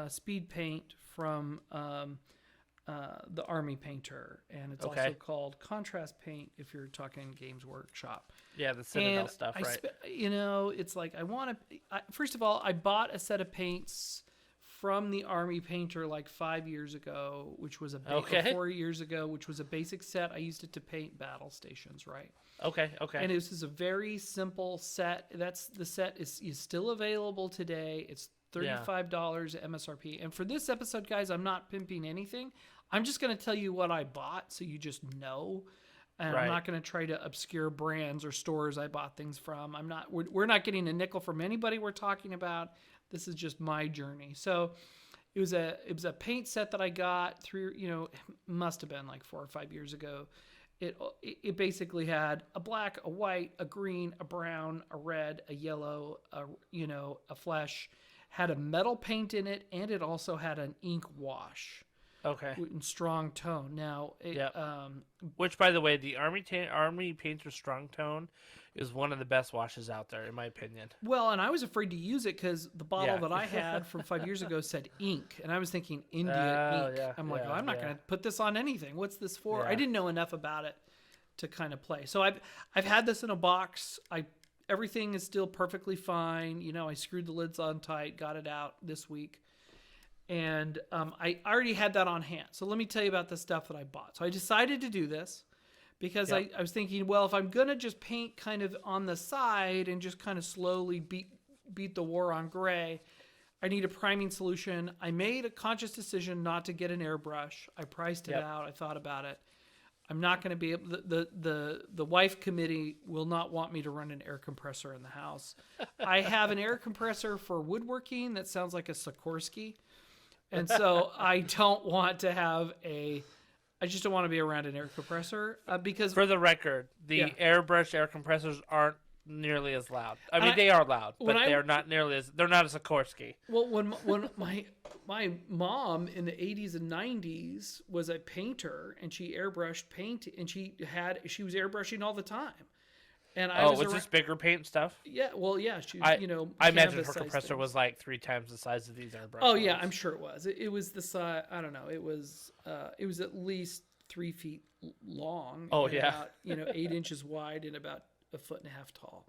speed paint from the Army Painter, and it's also called contrast paint if you're talking Games Workshop. Yeah, the Citadel stuff, right? It's like first of all, I bought a set of paints from the Army Painter like 5 years ago, which was 4 years ago, which was a basic set. I used it to paint battle stations, right? Okay. And this is a very simple set. The set is still available today. It's $35 MSRP. And for this episode, guys, I'm not pimping anything. I'm just going to tell you what I bought so you just know. And I'm not going to try to obscure brands or stores I bought things from. We're not getting a nickel from anybody we're talking about. This is just my journey. So it was a paint set that I got through, it must have been like 4 or 5 years ago. It basically had a black, a white, a green, a brown, a red, a yellow, a flesh, had a metal paint in it, and it also had an ink wash. Okay. In strong tone. Now, which, by the way, the Army Painter Strong Tone is one of the best washes out there, in my opinion. Well, and I was afraid to use it because the bottle that I had from 5 years ago said ink, and I was thinking India ink. I'm like, I'm not going to put this on anything. What's this for? Yeah. I didn't know enough about it to kind of play. So I've had this in a box. Everything is still perfectly fine. I screwed the lids on tight, got it out this week. And I already had that on hand. So let me tell you about the stuff that I bought. So I decided to do this because Yep. I was thinking, well, if I'm going to just paint kind of on the side and just kind of slowly beat the war on gray, I need a priming solution. I made a conscious decision not to get an airbrush. I priced it Yep. out. I thought about it. I'm not going to be able. The wife committee will not want me to run an air compressor in the house. I have an air compressor for woodworking that sounds like a Sikorsky, and so I don't want to have I just don't want to be around an air compressor because For the record, the Yeah. airbrush air compressors aren't nearly as loud. I mean, I- they are loud, when but I- they're not nearly as. They're not a Sikorsky. well, when my mom in the 80s and 90s was a painter and she airbrushed paint and she was airbrushing all the time. And I was Was around, this bigger paint stuff? yeah, well, yeah, she I I imagine her canvas-sized compressor things. was like 3 times the size of these airbrush. Oh yeah, ones. I'm sure it was. It was the size. I don't know. It was at least 3 feet long. Oh, and yeah. about 8 inches wide and about 1.5 feet tall.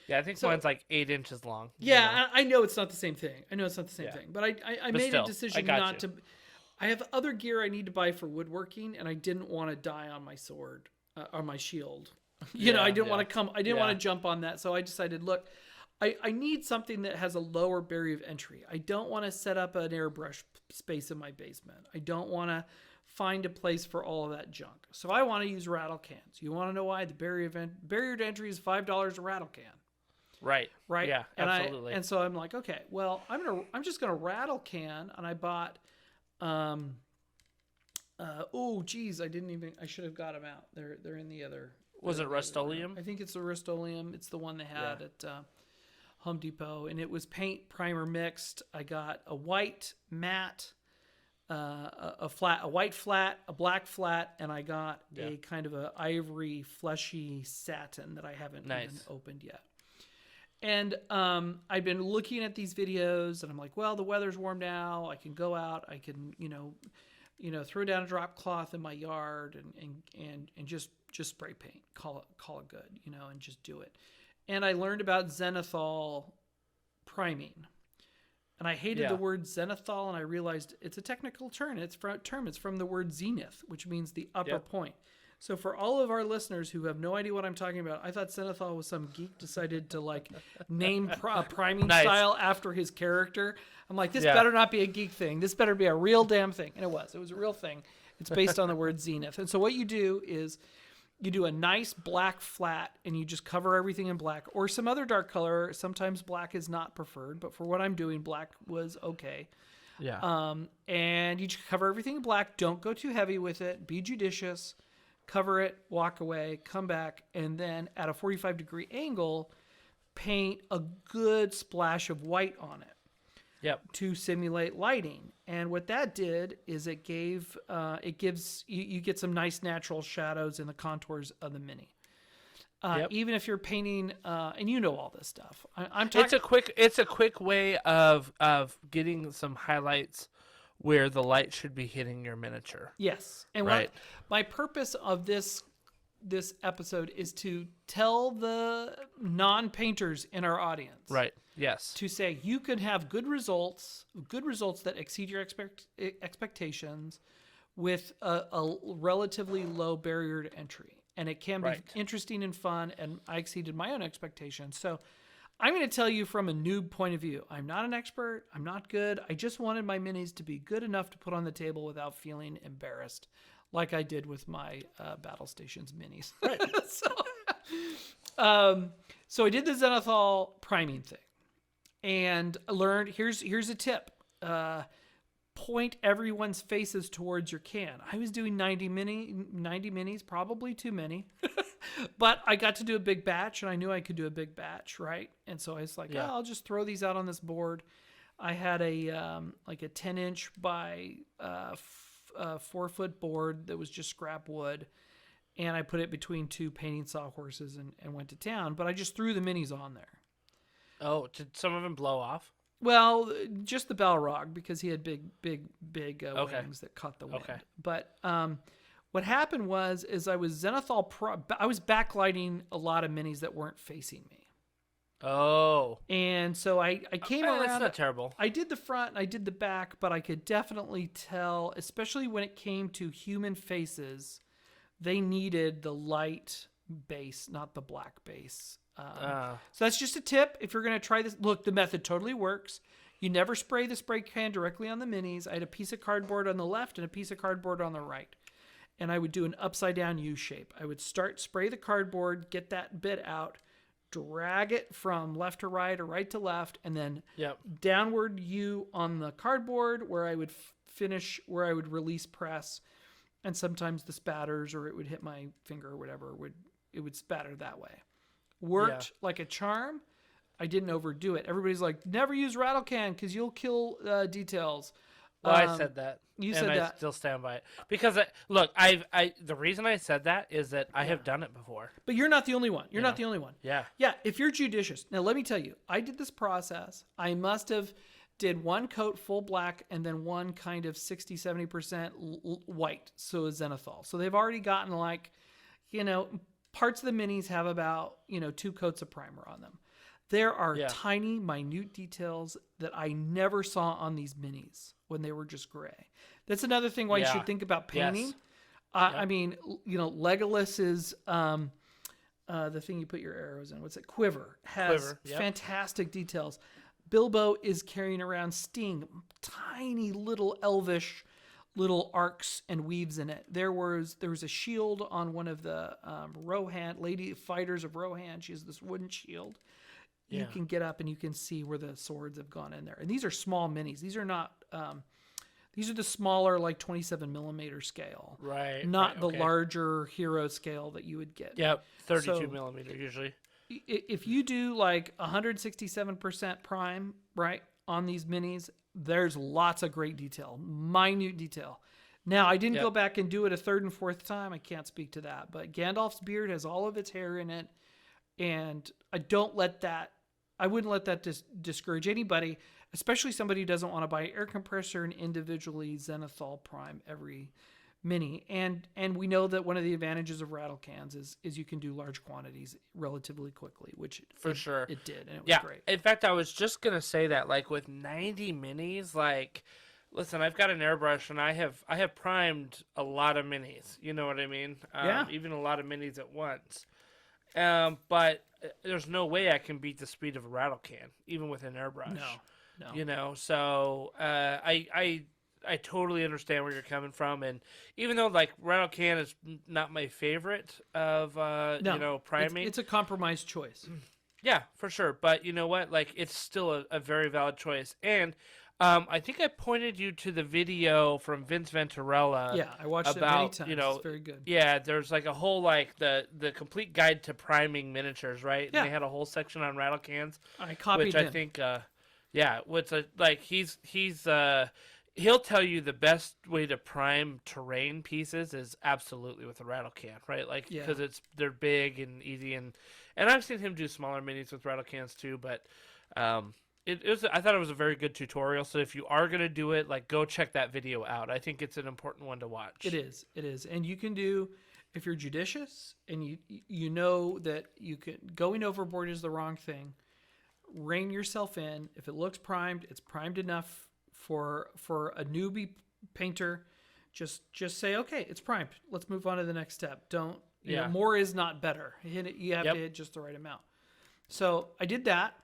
Yeah, I think So- mine's like 8 inches long. Yeah, I know it's not the same thing. I know it's not the same Yeah. thing. But I But made still, a decision I got not you. to. I have other gear I need to buy for woodworking, and I didn't want to die on my sword or my shield. I didn't want to come. I didn't want Yeah. to jump on that. So I decided, look, I need something that has a lower barrier of entry. I don't want to set up an airbrush space in my basement. I don't want to find a place for all of that junk. So I want to use rattle cans. You want to know why? The barrier to entry is $5 a rattle can. Right. Right. Yeah, and absolutely. And so I'm like, okay, well, I'm just gonna rattle can, and I bought, oh geez, I should have got them out. They're in the other. Was it they're in the other room. Rust-Oleum? I think it's the Rust-Oleum. It's the one they had Yeah. at Home Depot, and it was paint primer mixed. I got a white matte, a white flat, a black flat, and I got a kind of a ivory fleshy satin that I haven't even Nice. opened yet. And I've been looking at these videos, and I'm like, well, the weather's warm now. I can go out. I can, throw down a drop cloth in my yard and just spray paint. Call it good, and just do it. And I learned about Xenothal Priming, and I hated the word Xenothal, and I realized it's a technical term. It's from the word zenith, which means the upper point. So for all of our listeners who have no idea what I'm talking about, I thought Xenothal was some geek decided to name priming Nice. style after his character. I'm like, this better not be a geek thing. This better be a real damn thing. And it was a real thing. It's based on the word zenith. And so what you do is you do a nice black flat and you just cover everything in black or some other dark color. Sometimes black is not preferred, but for what I'm doing, black was okay. Yeah. And you just cover everything in black. Don't go too heavy with it. Be judicious. Cover it, walk away, come back, and then at a 45-degree angle, paint a good splash of white on it Yep. to simulate lighting. And what that did is it gives you get some nice natural shadows in the contours of the mini. Even if you're painting, and you know all this stuff. I'm talking. It's a quick way of getting some highlights where the light should be hitting your miniature. Yes. And Right. my purpose of this episode is to tell the non-painters in our audience. Right. Yes. To say you can have good results that exceed your expectations with a relatively low barrier to entry. And it can be Right. interesting and fun, and I exceeded my own expectations. So I'm going to tell you from a noob point of view. I'm not an expert. I'm not good. I just wanted my minis to be good enough to put on the table without feeling embarrassed, like I did with my Battle Stations minis. Right. So I did the Xenothal priming thing, and I learned. Here's a tip. Point everyone's faces towards your can. I was doing 90 minis, probably too many. But I got to do a big batch, and I knew I could do a big batch, right? And so I was like, Yeah. oh, I'll just throw these out on this board. I had a 10-inch by 4-foot board that was just scrap wood, and I put it between two painting sawhorses and went to town. But I just threw the minis on there. Oh, did some of them blow off? Well, just the Balrog, because he had big Okay. wings that caught the wind. Okay. But what happened was I was I was backlighting a lot of minis that weren't facing me. Oh. And so I came around. That's not terrible. I did the front and I did the back, but I could definitely tell, especially when it came to human faces, they needed the light base, not the black base. So that's just a tip. If you're going to try this, look, the method totally works. You never spray the spray can directly on the minis. I had a piece of cardboard on the left and a piece of cardboard on the right. And I would do an upside down U shape. I would spray the cardboard, get that bit out, drag it from left to right or right to left, and then downward U on the cardboard where I would finish, where I would release press. And sometimes the spatters, or it would hit my finger or whatever, it would spatter that way. Worked like a charm. I didn't overdo it. Everybody's like, never use rattle can because you'll kill details. Well, I said that. You and said I that. still stand by it because the reason I said that is that I have done it before. But you're not the only one. You're not the only one. Yeah. Yeah. If you're judicious. Now, let me tell you, I did this process. I must have did one coat full black and then one kind of 60, 70% white. So Xenothal. So they've already gotten parts of the minis have about, 2 coats of primer on them. There are tiny, minute details that I never saw on these minis when they were just gray. That's another thing why you should think about painting. Yes. I mean, Legolas is the thing you put your arrows in. What's it? Quiver. Has fantastic details. Bilbo is carrying around Sting, tiny little elvish little arcs and weaves in it. There was a shield on one of the Rohan lady fighters of Rohan. She has this wooden shield. You can get up and you can see where the swords have gone in there. And these are small minis. These are not. These are the smaller, like 27 millimeter scale, right? Not the larger hero scale that you would get. Yep, 32 millimeter usually. If you do like 167% prime, right, on these minis, there's lots of great detail, minute detail. Now, I didn't go back and do it a third and fourth time. I can't speak to that. But Gandalf's beard has all of its hair in it. And I wouldn't let that discourage anybody, especially somebody who doesn't want to buy air compressor and individually Xenothal prime every mini. And we know that one of the advantages of rattle cans is you can do large quantities relatively quickly, which sure it did, and it was great. In fact, I was just gonna say that, like with 90 minis, like, listen, I've got an airbrush and I have primed a lot of minis. You know what I mean? Even a lot of minis at once. But there's no way I can beat the speed of a rattle can, even with an airbrush. No. So I totally understand where you're coming from, and even though like rattle can is not my favorite of priming, it's a compromise choice. Yeah, for sure. But you know what? Like, it's still a very valid choice. And I think I pointed you to the video from Vince Venturella. Yeah, I watched it many times. It's very good. Yeah, there's like a whole like the complete guide to priming miniatures, right? Yeah. And they had a whole section on rattle cans. I copied him. I think he'll tell you the best way to prime terrain pieces is absolutely with a rattle can, right? Like, because they're big and easy, and I've seen him do smaller minis with rattle cans too, but I thought it was a very good tutorial. So if you are going to do it, like, go check that video out. I think it's an important one to watch. It is. And you can do, if you're judicious and you know that going overboard is the wrong thing, rein yourself in. If it looks primed, it's primed enough for a newbie painter. Just say, okay, it's primed. Let's move on to the next step. Don't, more is not better. You have to hit just the right amount. So I did that.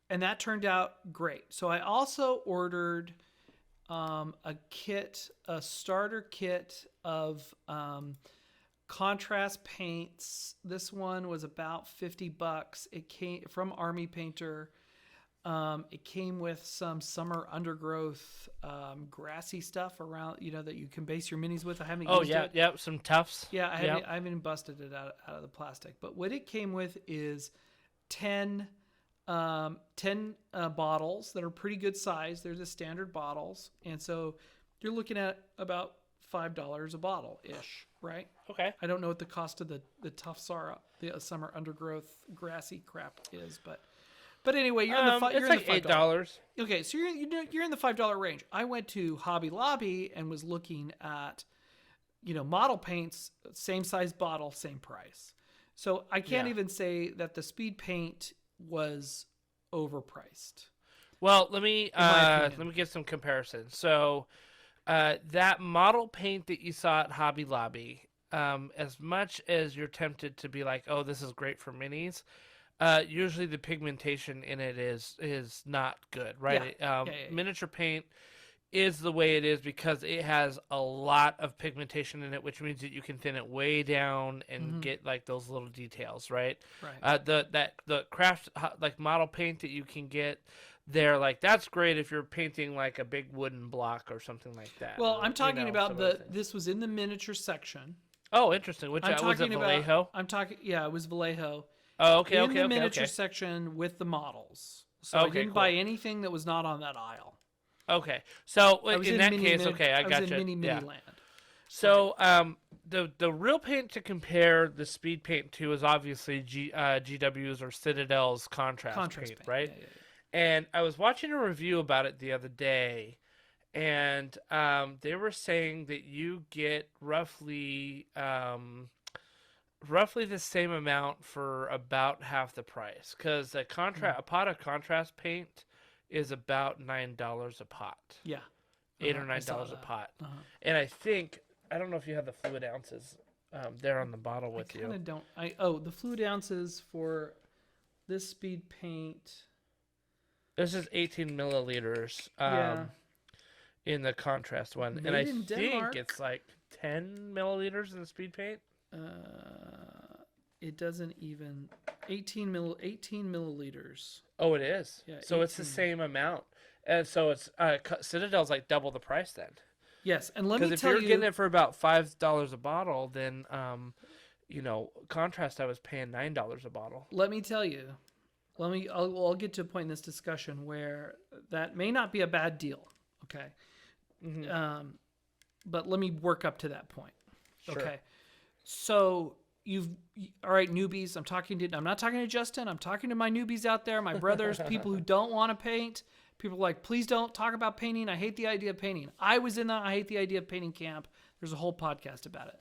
And that turned out great. So I also ordered a starter kit of contrast paints. This one was about $50. It came from Army Painter. It came with some summer undergrowth, grassy stuff around, that you can base your minis with. I haven't used it. Yeah, some tufts. Yeah, I haven't busted it out of the plastic. But what it came with is 10 bottles that are pretty good size. They're the standard bottles. And so you're looking at about $5 a bottle ish, right? Okay. I don't know what the cost of the tufts are, the summer undergrowth grassy crap is, but anyway, you're in the it's like $8. Okay. So you're in the $5 range. I went to Hobby Lobby and was looking at, model paints, same size bottle, same price. So I can't even say that the speed paint was overpriced. Well, let me get some comparisons. So that model paint that you saw at Hobby Lobby, as much as you're tempted to be like, oh, this is great for minis, usually the pigmentation in it is not good, right? Miniature paint is the way it is because it has a lot of pigmentation in it, which means that you can thin it way down and get like those little details, right? Right. The craft like model paint that you can get there, like that's great if you're painting like a big wooden block or something like that. Well, I'm talking about the this was in the miniature section. Oh, interesting. Which I'm was it talking Vallejo? It was Vallejo. Oh, okay, in the miniature section with the models. So I didn't buy anything that was not on that aisle. Okay, so in that case, I got you. Mini land. So the real paint to compare the speed paint to is obviously GW's or Citadel's contrast paint, right? Yeah. And I was watching a review about it the other day, and they were saying that you get roughly the same amount for about half the price, because a pot of contrast paint is about $9 a pot. Yeah. $8 or $9 a pot. And I don't know if you have the fluid ounces there on the bottle with you. I kind of don't. The fluid ounces for this speed paint. This is 18 milliliters in the contrast one. Made and I in think Denmark. it's like 10 milliliters in the speed paint. It doesn't even 18 milliliters. Oh, it is. Yeah, so it's the same amount, and so it's Citadel's like double the price then. Yes, and let me tell you, because if you're getting it for about $5 a bottle, then contrast I was paying $9 a bottle. Let me tell you, I'll get to a point in this discussion where that may not be a bad deal. Okay, but let me work up to that point. Sure. Okay, so. All right, newbies. I'm not talking to Justin. I'm talking to my newbies out there, my brothers, people who don't want to paint. People are like, please don't talk about painting. I hate the idea of painting. I was in that I hate the idea of painting camp. There's a whole podcast about it.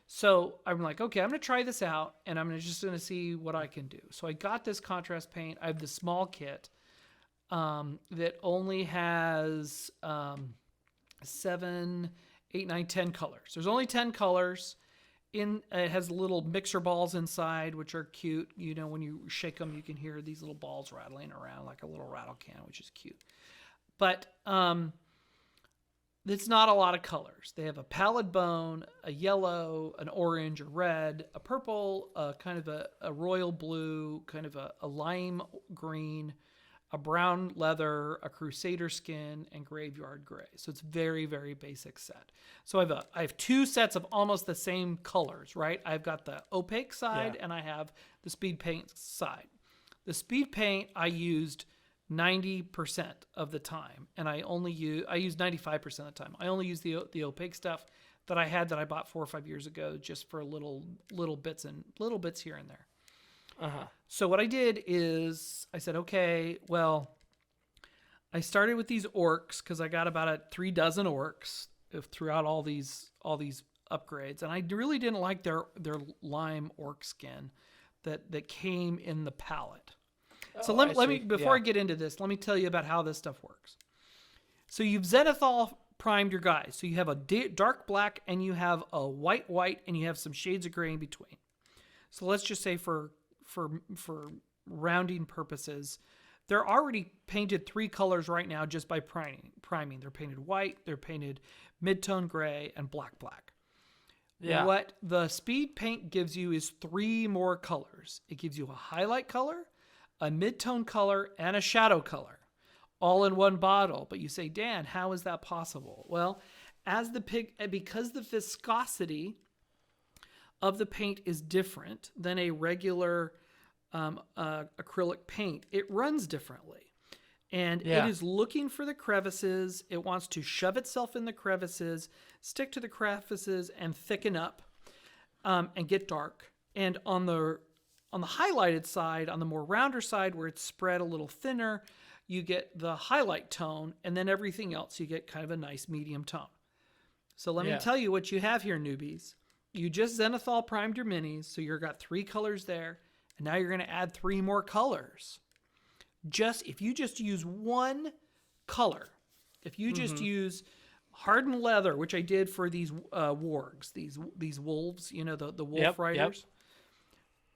So I'm like, okay, I'm going to try this out, and I'm just going to see what I can do. So I got this contrast paint. I have the small kit that only has 7, 8, 9, 10 colors. There's only 10 colors. It has little mixer balls inside, which are cute. You know, when you shake them, you can hear these little balls rattling around like a little rattle can, which is cute. But it's not a lot of colors. They have a pallid bone, a yellow, an orange, a red, a purple, kind of a royal blue, kind of a lime green, a brown leather, a crusader skin, and graveyard gray. So it's very, very basic set. So I have two sets of almost the same colors, right? I've got the opaque side and I have the speed paint side. The speed paint I used 90% of the time, and I used 95% of the time. I only use the opaque stuff that I had that I bought 4 or 5 years ago, just for little bits here and there. So what I did is I said, okay, well, I started with these orcs because I got about 3 dozen orcs throughout all these upgrades, and I really didn't like their lime orc skin that came in the palette. So let me before I get into this, let me tell you about how this stuff works. So you've Xenothal primed your guys. So you have a dark black and you have a white and you have some shades of gray in between. So let's just say for rounding purposes, they're already painted 3 colors right now just by priming. They're painted white, they're painted mid-tone gray, and black. Yeah. What the speed paint gives you is 3 more colors. It gives you a highlight color, a mid-tone color, and a shadow color, all in one bottle. But you say, Dan, how is that possible? Well, because the viscosity of the paint is different than a regular acrylic paint, it runs differently. And it is looking for the crevices. It wants to shove itself in the crevices, stick to the crevices, and thicken up and get dark. And on the highlighted side, on the more rounder side where it's spread a little thinner, you get the highlight tone, and then everything else you get kind of a nice medium tone. So let me tell you what you have here, newbies. You just Xenothal primed your minis, so you've got 3 colors there, and now you're going to add 3 more colors. If you just use one color, if you just use hardened leather, which I did for these wargs, these wolves, the wolf riders. Yep.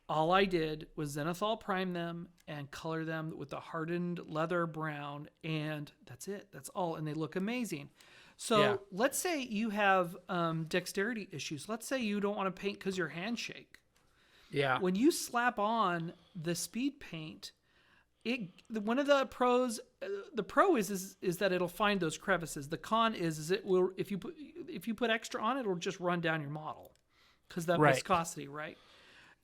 All I did was Xenothal prime them and color them with the hardened leather brown, and that's it. That's all, and they look amazing. So let's say you have dexterity issues. Let's say you don't want to paint because your hands shake. Yeah. When you slap on the speed paint, one of the pros, the pro is that it'll find those crevices. The con is it will if you put extra on it, it'll just run down your model because that viscosity, right?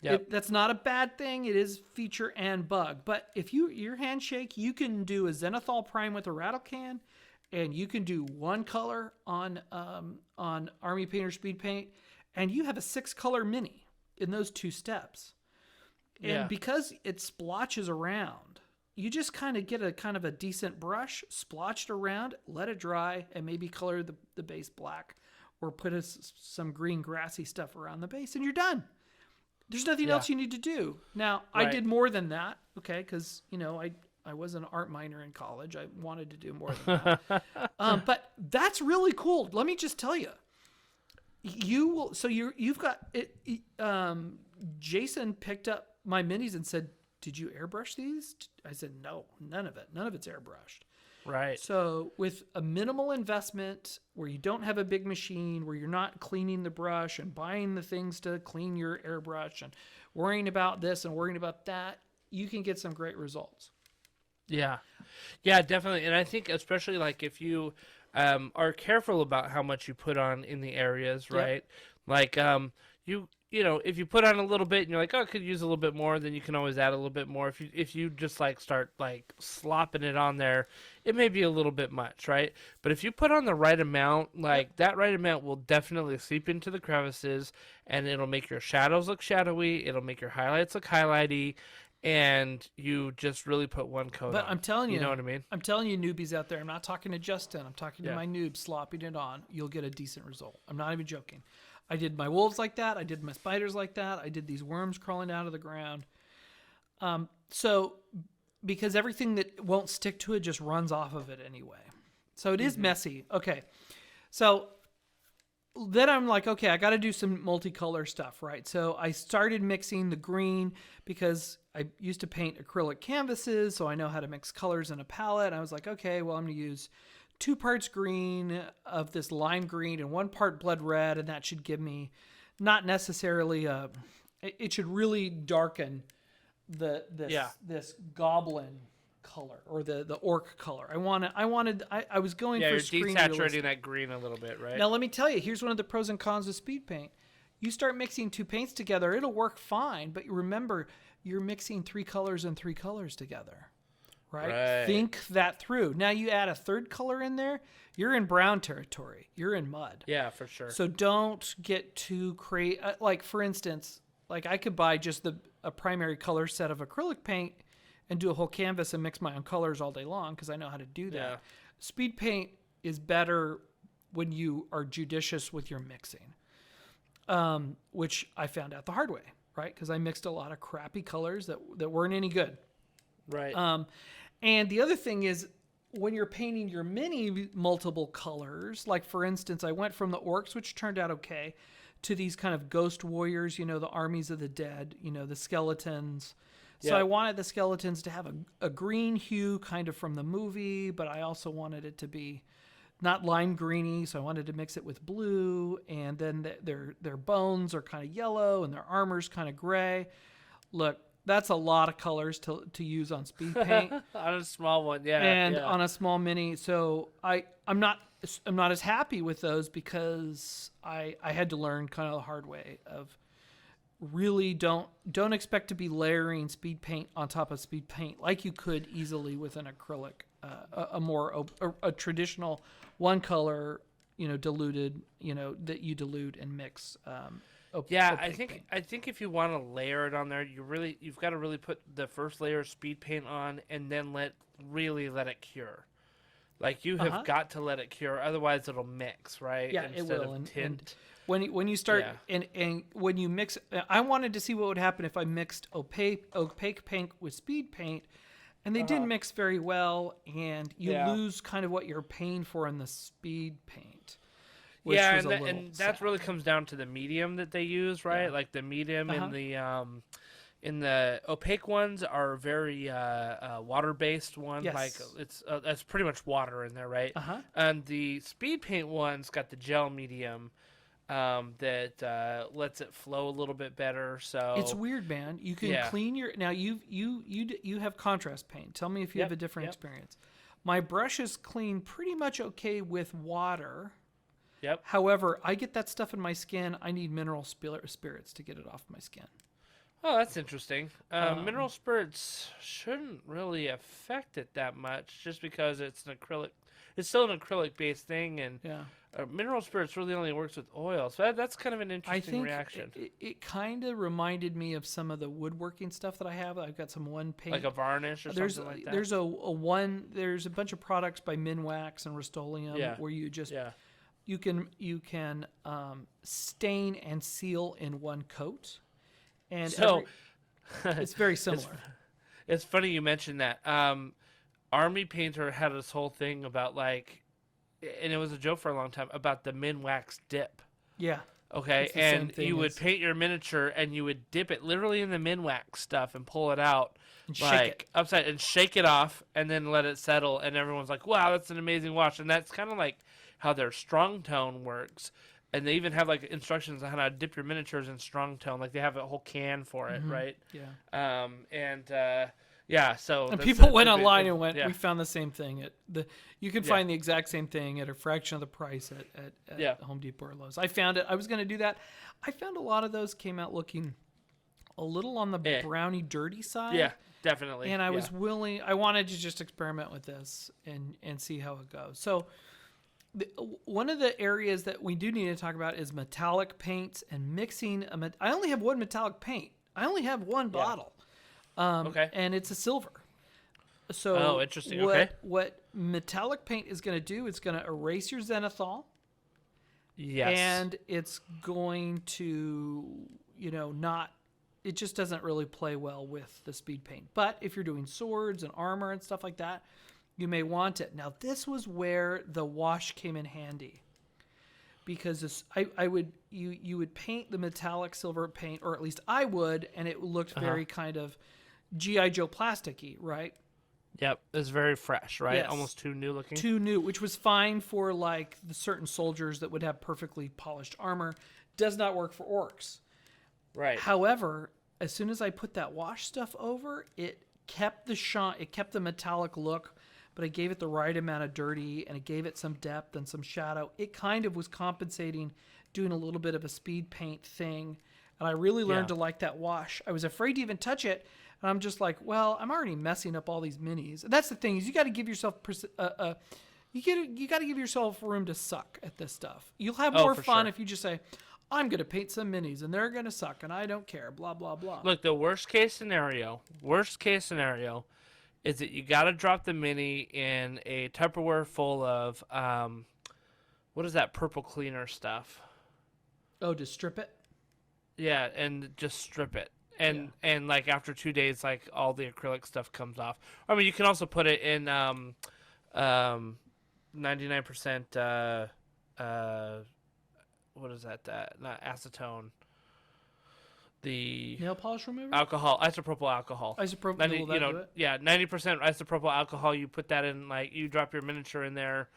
Yep. That's not a bad thing. It is feature and bug. But if your handshake, you can do a Xenothal prime with a rattle can, and you can do one color on Army Painter Speed Paint, and you have a 6-color mini in those 2 steps. And because it splotches around, you just kind of get a decent brush, splotch it around, let it dry, and maybe color the base black, or put some green grassy stuff around the base, and you're done. There's nothing else you need to do. Now, I did more than that, okay, because, I was an art minor in college. I wanted to do more than that. But that's really cool. Let me just tell you. You've got it. Jason picked up my minis and said, "Did you airbrush these?" I said, "No, none of it. None of it's airbrushed." Right. So with a minimal investment where you don't have a big machine, where you're not cleaning the brush and buying the things to clean your airbrush and worrying about this and worrying about that, you can get some great results. Yeah. Yeah, definitely. And I think especially like if you are careful about how much you put on in the areas, right? Like if you put on a little bit and you're like, oh, I could use a little bit more, then you can always add a little bit more. If you just like start like slopping it on there, it may be a little bit much, right? But if you put on the right amount, like that right amount will definitely seep into the crevices, and it'll make your shadows look shadowy. It'll make your highlights look highlighty, and you just really put one coat on. But I'm telling you, know what I mean? I'm telling you, newbies out there, I'm not talking to Justin. I'm talking to my noobs slopping it on. You'll get a decent result. I'm not even joking. I did my wolves like that. I did my spiders like that. I did these worms crawling out of the ground. So because everything that won't stick to it just runs off of it anyway. So it is messy. Okay. So then I'm like, okay, I got to do some multicolor stuff, right? So I started mixing the green because I used to paint acrylic canvases, so I know how to mix colors in a palette. I was like, okay, well, I'm going to use 2 parts green of this lime green and 1 part blood red, and that should give me not necessarily it should really darken this goblin color or the orc color. I was going for screen desaturating realism. that green a little bit, right? Now let me tell you, here's one of the pros and cons of speed paint. You start mixing 2 paints together, it'll work fine, but remember, you're mixing 3 colors and 3 colors together. Right? Think that through. Now you add a 3rd color in there, you're in brown territory. You're in mud. Yeah, for sure. So don't get too crazy. Like for instance, like I could buy just a primary color set of acrylic paint and do a whole canvas and mix my own colors all day long because I know how to do that. Yeah. Speed paint is better when you are judicious with your mixing, which I found out the hard way, right? Because I mixed a lot of crappy colors that weren't any good. Right. And the other thing is when you're painting your mini multiple colors, like for instance, I went from the Orcs, which turned out okay, to these kind of ghost warriors, the armies of the dead, the skeletons. So I wanted the skeletons to have a green hue kind of from the movie, but I also wanted it to be not lime greeny, so I wanted to mix it with blue, and then their bones are kind of yellow and their armor's kind of gray. Look, that's a lot of colors to use on speed paint. On a small one, yeah. And on a small mini. So I'm not as happy with those because I had to learn kind of the hard way of really don't expect to be layering speed paint on top of speed paint like you could easily with an acrylic, a traditional one color, diluted, that you dilute and mix. I think if you want to layer it on there, you've got to really put the first layer of speed paint on and then let it cure. Like you have got to let it cure, otherwise it'll mix, right? Yeah, Instead it will. Of tint. And when you start and when you mix, I wanted to see what would happen if I mixed opaque paint with speed paint, And they didn't mix very well, and you Yeah. lose kind of what you're paying for in the speed paint. Which Yeah, was and, a little and that sad. really comes down to the medium that they use, right? Yeah. Like the medium Uh-huh. in the opaque ones are very water based ones. Yes. Like it's pretty much water in there, right? Uh-huh. And the speed paint ones got the gel medium that lets it flow a little bit better. So It's weird, man. You can Yeah. clean your now. You have contrast paint. Tell me if you have a different yep. experience. My brushes clean pretty much okay with water. Yep. However, I get that stuff in my skin. I need mineral spirits to get it off my skin. Oh, that's interesting. Mineral spirits shouldn't really affect it that much, just because it's an acrylic. It's still an acrylic-based thing, and Yeah. mineral spirits really only works with oil. So that's kind of an I interesting think reaction. it kind of reminded me of some of the woodworking stuff that I have. I've got some one paint. Like a varnish or there's something like that. there's there's a bunch of products by Minwax and Rust-Oleum where you just you can stain and seal in one coat, and So it's very similar. it's funny you mentioned that. Army Painter had this whole thing about and it was a joke for a long time, about the Minwax dip. Yeah. Okay, It's the same and thing you would as- paint your miniature and you would dip it literally in the Minwax stuff and pull it out And shake it. upside and shake it off and then let it settle, and everyone's like, "Wow, that's an amazing wash." And that's kind of like how their strong tone works. And they even have like instructions on how to dip your miniatures in strong tone. Like they have a whole can for it, right? Yeah. So And that's people a went big- online and went, yeah. we found the same thing. You can Yeah. find the exact same thing at a fraction of the price at Home Depot or Lowe's. I found it. I was going to do that. I found a lot of those came out looking a little on the brownie dirty side. Yeah, definitely. And I was willing, I wanted to just experiment with this and see how it goes. So one of the areas that we do need to talk about is metallic paints and mixing. I only have one metallic paint. I only have one bottle. Okay. And it's a silver. So interesting. Okay. What metallic paint is going to do, it's going to erase your Xenothal. Yes. And it's going to, it just doesn't really play well with the speed paint. But if you're doing swords and armor and stuff like that, you may want it. Now, this was where the wash came in handy. Because you would paint the metallic silver paint, or at least I would, and it looked very kind of G.I. Joe plasticky, right? Yep, it's very fresh, right? Yes. Almost too new looking. Too new, which was fine for like the certain soldiers that would have perfectly polished armor. Does not work for orcs. Right. However, as soon as I put that wash stuff over, it kept the shine, it kept the metallic look, but I gave it the right amount of dirty, and it gave it some depth and some shadow. It kind of was compensating, doing a little bit of a speed paint thing, and I really learned to like that wash. I was afraid to even touch it, and I'm just like, well, I'm already messing up all these minis. And that's the thing, is you got to give yourself you got to give yourself room to suck at this stuff. You'll have more for fun sure. if you just say, I'm going to paint some minis, and they're going to suck, and I don't care, blah, blah, blah. Look, the worst case scenario is that you got to drop the mini in a Tupperware full of, what is that purple cleaner stuff? Oh, to strip it? Yeah, and just strip it. And like after 2 days, like all the acrylic stuff comes off. I mean, you can also put it in 99%, what is that? Not acetone. The Nail polish remover? alcohol, isopropyl alcohol. Isopropyl, 90, will that do it? Yeah, 90% isopropyl alcohol. You put that in, like, you drop your miniature in there,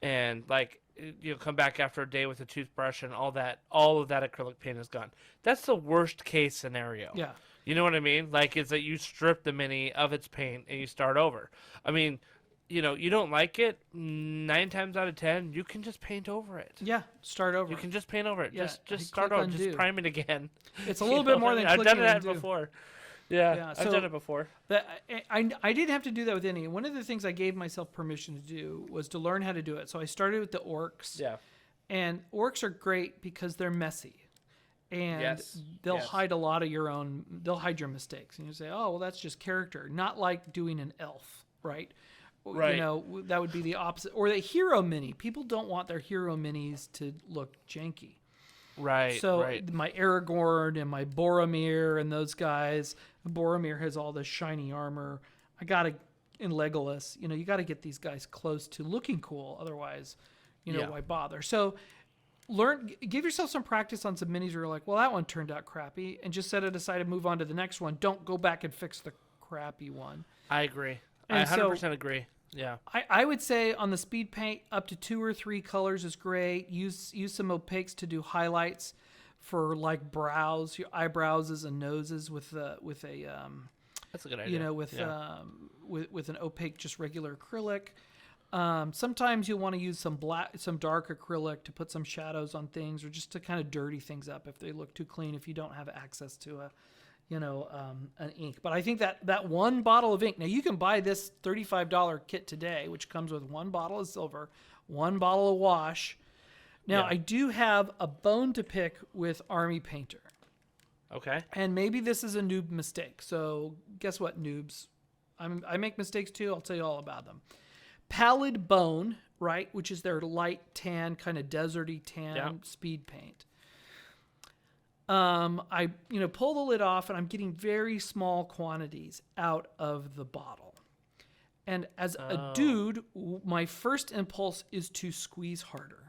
and like you'll come back after a day with a toothbrush, and all of that acrylic paint is gone. That's the worst case scenario. Yeah. You know what I mean? Like, it's that you strip the mini of its paint and you start over. I mean, you don't like it, 9 times out of 10, you can just paint over it. Yeah, start over. You can just paint over it. Yeah, Just you start click over. Just undo. prime it again. It's a little bit more than I've clicking done that undo. before. Yeah, Yeah, I've so- done it before. I didn't have to do that with any. One of the things I gave myself permission to do was to learn how to do it. So I started with the orcs. Yeah. And orcs are great because they're messy. And they'll hide a lot of they'll hide your mistakes. And you say, oh, well, that's just character. Not like doing an elf, right? Right. That would be the opposite. Or the hero mini. People don't want their hero minis to look janky. Right. So right. my Aragorn and my Boromir and those guys, Boromir has all this shiny armor. in Legolas, you got to get these guys close to looking cool. Otherwise, why bother? So give yourself some practice on some minis where you're like, well, that one turned out crappy, and just set it aside and move on to the next one. Don't go back and fix the crappy one. I agree. And I 100% agree. Yeah. I would say on the speed paint, up to 2 or 3 colors is great. Use some opaques to do highlights for like brows, your eyebrows and noses with a that's a good idea. with an opaque, just regular acrylic. Sometimes you'll want to use some dark acrylic to put some shadows on things, or just to kind of dirty things up if they look too clean, if you don't have access to an ink. But I think that one bottle of ink, now you can buy this $35 kit today, which comes with 1 bottle of silver, 1 bottle of wash. Now, I do have a bone to pick with Army Painter. Okay. And maybe this is a noob mistake. So guess what, noobs? I make mistakes too. I'll tell you all about them. Pallid Bone, right, which is their light tan, kind of deserty tan speed paint. I pull the lid off, and I'm getting very small quantities out of the bottle. And as a dude, my first impulse is to squeeze harder.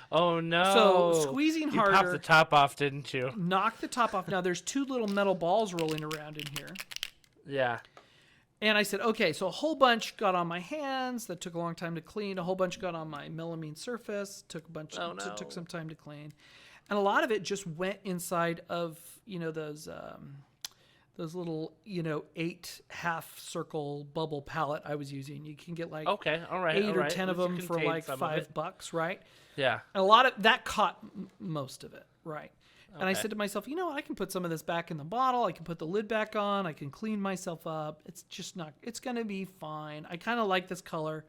Oh no! So squeezing harder. You popped the top off, didn't you? Knock the top off. Now there's 2 little metal balls rolling around in here. Yeah. And I said, okay, so a whole bunch got on my hands. That took a long time to clean. A whole bunch got on my melamine surface. Took some time to clean. And a lot of it just went inside of, those little, 8 half circle bubble palette I was using. You can get like 8 or 10 of them for like $5, right? Yeah. And a lot of that caught most of it, right? And I said to myself, I can put some of this back in the bottle. I can put the lid back on. I can clean myself up. It's going to be fine. I kind of like this color.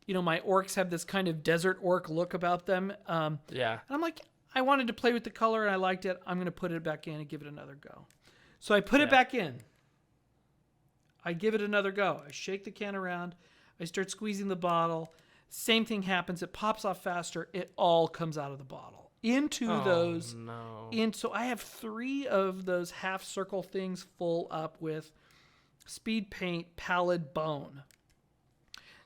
My orcs have this kind of desert orc look about them. And I'm like, I wanted to play with the color and I liked it. I'm going to put it back in and give it another go. So I put it back in. I give it another go. I shake the can around. I start squeezing the bottle. Same thing happens. It pops off faster. It all comes out of the bottle. So I have 3 of those half circle things full up with speed paint Pallid Bone.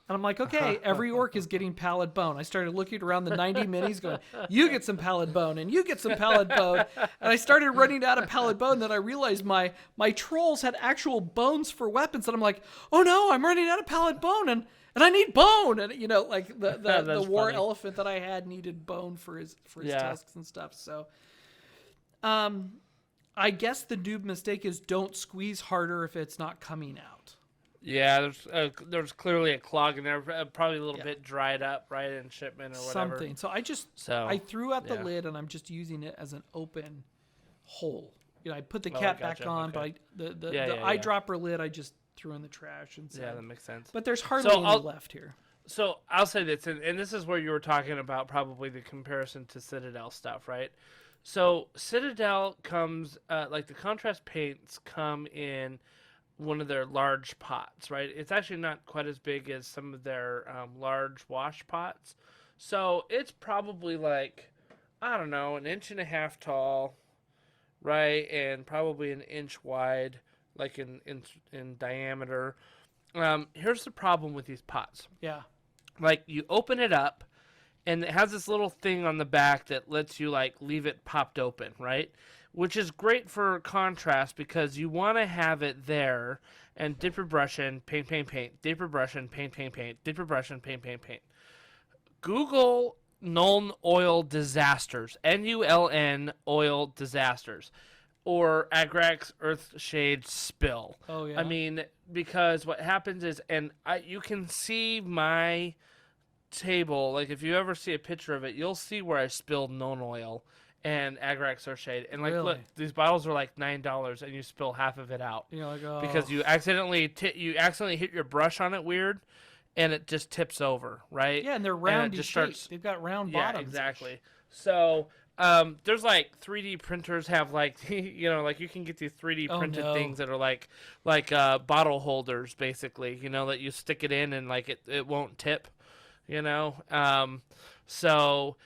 And I'm like, okay, every orc is getting Pallid Bone. I started looking around the 90 minis going, you get some Pallid Bone and you get some Pallid Bone. And I started running out of Pallid Bone. Then I realized my trolls had actual bones for weapons. And I'm like, oh no, I'm running out of Pallid Bone and I need bone. And like the war elephant that I had needed bone for his tusks and stuff. So I guess the noob mistake is don't squeeze harder if it's not coming out. Yeah, there's clearly a clog in there, probably a little bit dried up, right, in shipment or whatever. Something. So I threw out the lid, and I'm just using it as an open hole. I put the cap back on, but the eyedropper lid I just threw in the trash. And that makes sense. But there's hardly any left here. So I'll say this, and this is where you were talking about probably the comparison to Citadel stuff, right? So Citadel comes, like the contrast paints come in one of their large pots, right? It's actually not quite as big as some of their large wash pots. So it's probably like, I don't know, 1.5 inches tall, right? And probably 1 inch wide, like in diameter. Here's the problem with these pots. Yeah. Like you open it up and it has this little thing on the back that lets you like leave it popped open, right? Which is great for contrast because you want to have it there and dip your brush in, paint, dip your brush in, paint, dip your brush in, paint. Google Nuln oil disasters, Nuln oil disasters, or Agrax Earthshade spill. Oh, yeah. I mean, because what happens is, you can see my table, like if you ever see a picture of it, you'll see where I spilled Nuln oil and Agrax Earthshade, and like, look, these bottles are like $9, and you spill half of it out. You're like, oh. Because you accidentally hit your brush on it weird, and it just tips over, right? Yeah, and they're round shape. They've got round bottoms. Yeah, exactly. So there's like 3D printers have like like you can get these 3D printed things that are like bottle holders basically, that you stick it in and like it won't tip, so.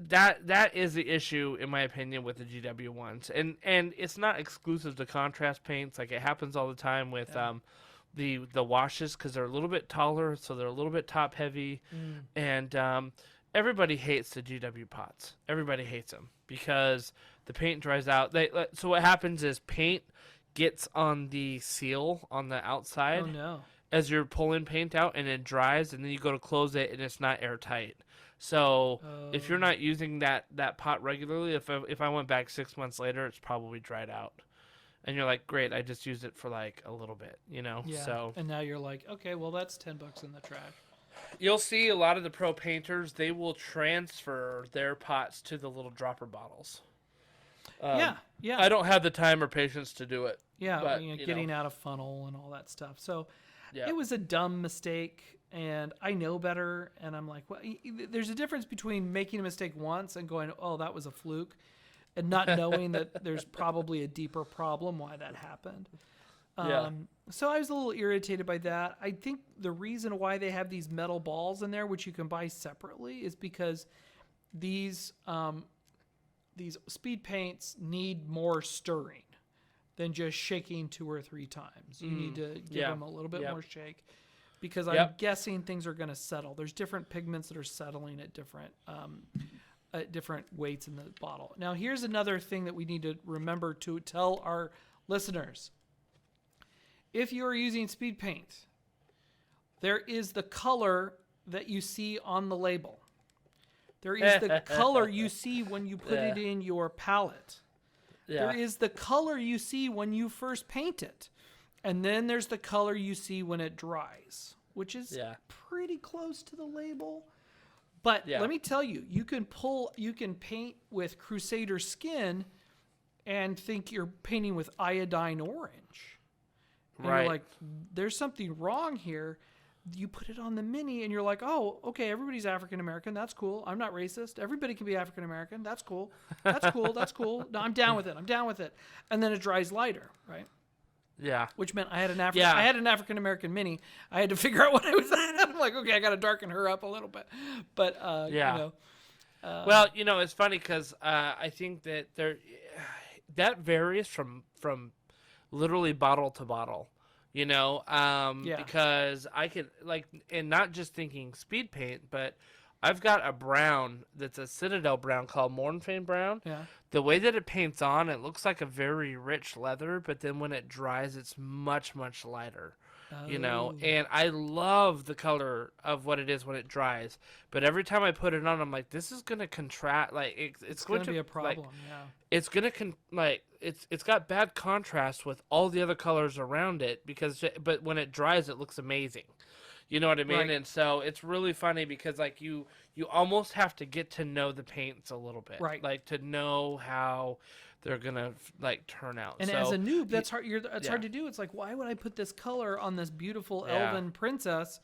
That is the issue, in my opinion, with the GW ones, and it's not exclusive to contrast paints. Like it happens all the time with the washes because they're a little bit taller, so they're a little bit top heavy, and everybody hates the GW pots. Everybody hates them because the paint dries out. So what happens is paint gets on the seal on the outside. Oh no. As you're pulling paint out, and it dries, and then you go to close it, and it's not airtight. So if you're not using that pot regularly, if I went back 6 months later, it's probably dried out. And you're like, great, I just used it for like a little bit, you know? Yeah. So, and now you're like, okay, well, that's $10 in the trash. you'll see a lot of the pro painters, they will transfer their pots to the little dropper bottles. Yeah. I don't have the time or patience to do it. Yeah, but, getting out of funnel and all that stuff. So Yeah. it was a dumb mistake, and I know better. And I'm like, well, there's a difference between making a mistake once and going, oh, that was a fluke, and not knowing that there's probably a deeper problem why that happened. So I was a little irritated by that. I think the reason why they have these metal balls in there, which you can buy separately, is because these speed paints need more stirring than just shaking 2 or 3 times. You need to give them a little bit more shake, because I'm guessing things are going to settle. There's different pigments that are settling at different weights in the bottle. Now, here's another thing that we need to remember to tell our listeners. If you are using speed paint, there is the color that you see on the label. There is the color you see when you put it in your palette. There is the color you see when you first paint it. And then there's the color you see when it dries, which is pretty close to the label. But let me tell you, you can paint with Crusader skin and think you're painting with iodine orange. And you're like, there's something wrong here. You put it on the mini and you're like, oh, okay, everybody's African-American. That's cool. I'm not racist. Everybody can be African-American. That's cool. That's cool. That's cool. No, I'm down with it. I'm down with it. And then it dries lighter, right? Yeah. Which meant I had an African-American mini. I had to figure out what I was at. I'm like, okay, I got to darken her up a little bit. But, you know. Well, you know, it's funny because I think that that varies from literally bottle to bottle. You know, because I can, like, and not just thinking speed paint, but I've got a brown that's a Citadel brown called Mornfane brown. Yeah. The way that it paints on, it looks like a very rich leather, but then when it dries, it's much, much lighter. You know, and I love the color of what it is when it dries. But every time I put it on, I'm like, this is gonna contrast. Like it's going to be a problem. Like, it's gonna it's got bad contrast with all the other colors around it but when it dries, it looks amazing. You know what I mean? Right. And so it's really funny because like you almost have to get to know the paints a little bit, right? Like to know how they're gonna like turn out. And as a noob, that's hard. It's hard to do. It's like, why would I put this color on this beautiful elven princess?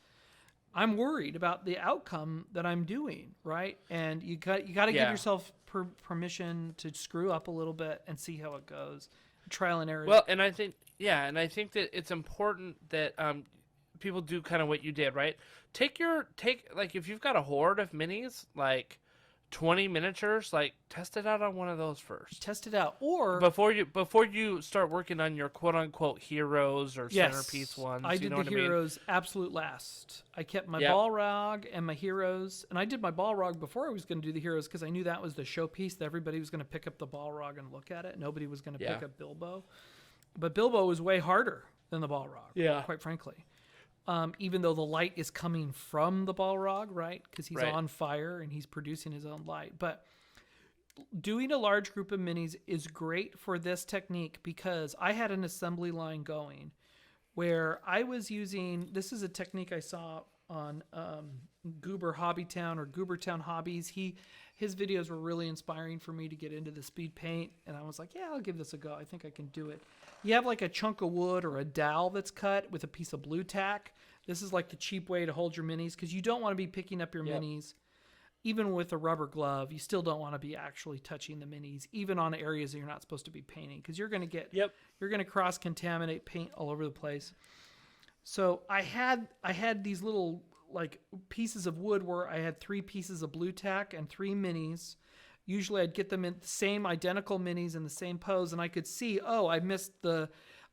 I'm worried about the outcome that I'm doing, right? And you got to give yourself permission to screw up a little bit and see how it goes. Trial and error. Well, and I think that it's important that people do kind of what you did, right? Take like if you've got a horde of minis, like 20 miniatures, like test it out on one of those first. Test it out, or before you start working on your quote unquote heroes or centerpiece ones. I did the heroes absolute last. I kept my Balrog and my heroes, and I did my Balrog before I was going to do the heroes because I knew that was the showpiece that everybody was going to pick up the Balrog and look at it. Nobody was going to pick up Bilbo, but Bilbo was way harder than the Balrog. Yeah, quite frankly. Even though the light is coming from the Balrog, right? Because he's on fire and he's producing his own light. But doing a large group of minis is great for this technique because I had an assembly line going where I was using, this is a technique I saw on Goober Hobbytown or Goobertown Hobbies. His videos were really inspiring for me to get into the speed paint. And I was like, yeah, I'll give this a go. I think I can do it. You have like a chunk of wood or a dowel that's cut with a piece of blue tack. This is like the cheap way to hold your minis because you don't want to be picking up your minis. Even with a rubber glove, you still don't want to be actually touching the minis, even on areas that you're not supposed to be painting because you're going to you're going to cross-contaminate paint all over the place. So I had these little like pieces of wood where I had 3 pieces of blue tack and 3 minis. Usually I'd get them in the same identical minis in the same pose, and I could see, I missed the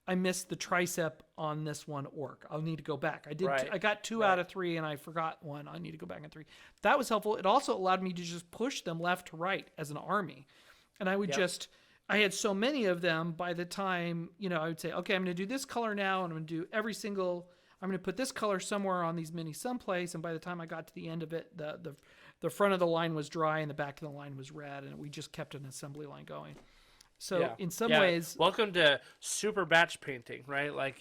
tricep on this one orc. I'll need to go back. I did. Right. I got 2 out of 3, and I forgot one. I need to go back in 3. That was helpful. It also allowed me to just push them left to right as an army, and I would just. I had so many of them by the time, I would say, okay, I'm going to do this color now, and I'm going to do I'm going to put this color somewhere on these minis someplace, and by the time I got to the end of it, the front of the line was dry and the back of the line was red, and we just kept an assembly line going. So in some ways... Welcome to super batch painting, right? Like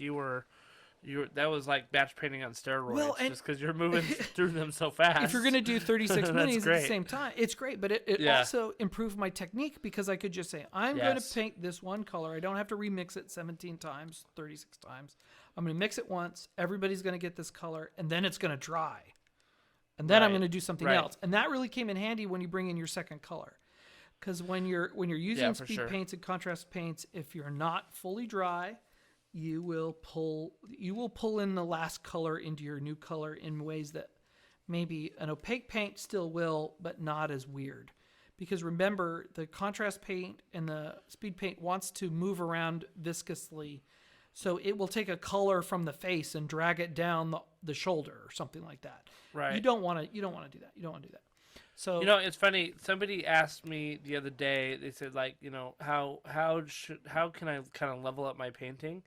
that was like batch painting on steroids, just because you're moving through them so fast. If you're going to do 36 minis at the same time, it's great. But it also improved my technique because I could just say, I'm going to paint this one color. I don't have to remix it 17 times, 36 times. I'm going to mix it once. Everybody's going to get this color, and then it's going to dry. And then I'm going to do something else. And that really came in handy when you bring in your second color. Because when you're using speed paints and contrast paints, if you're not fully dry, you will pull in the last color into your new color in ways that maybe an opaque paint still will, but not as weird. Because remember, the contrast paint and the speed paint wants to move around viscously, so it will take a color from the face and drag it down the shoulder or something like that. Right. You don't want to do that. You don't want to do that. So it's funny. Somebody asked me the other day. They said, like, how can I kind of level up my painting?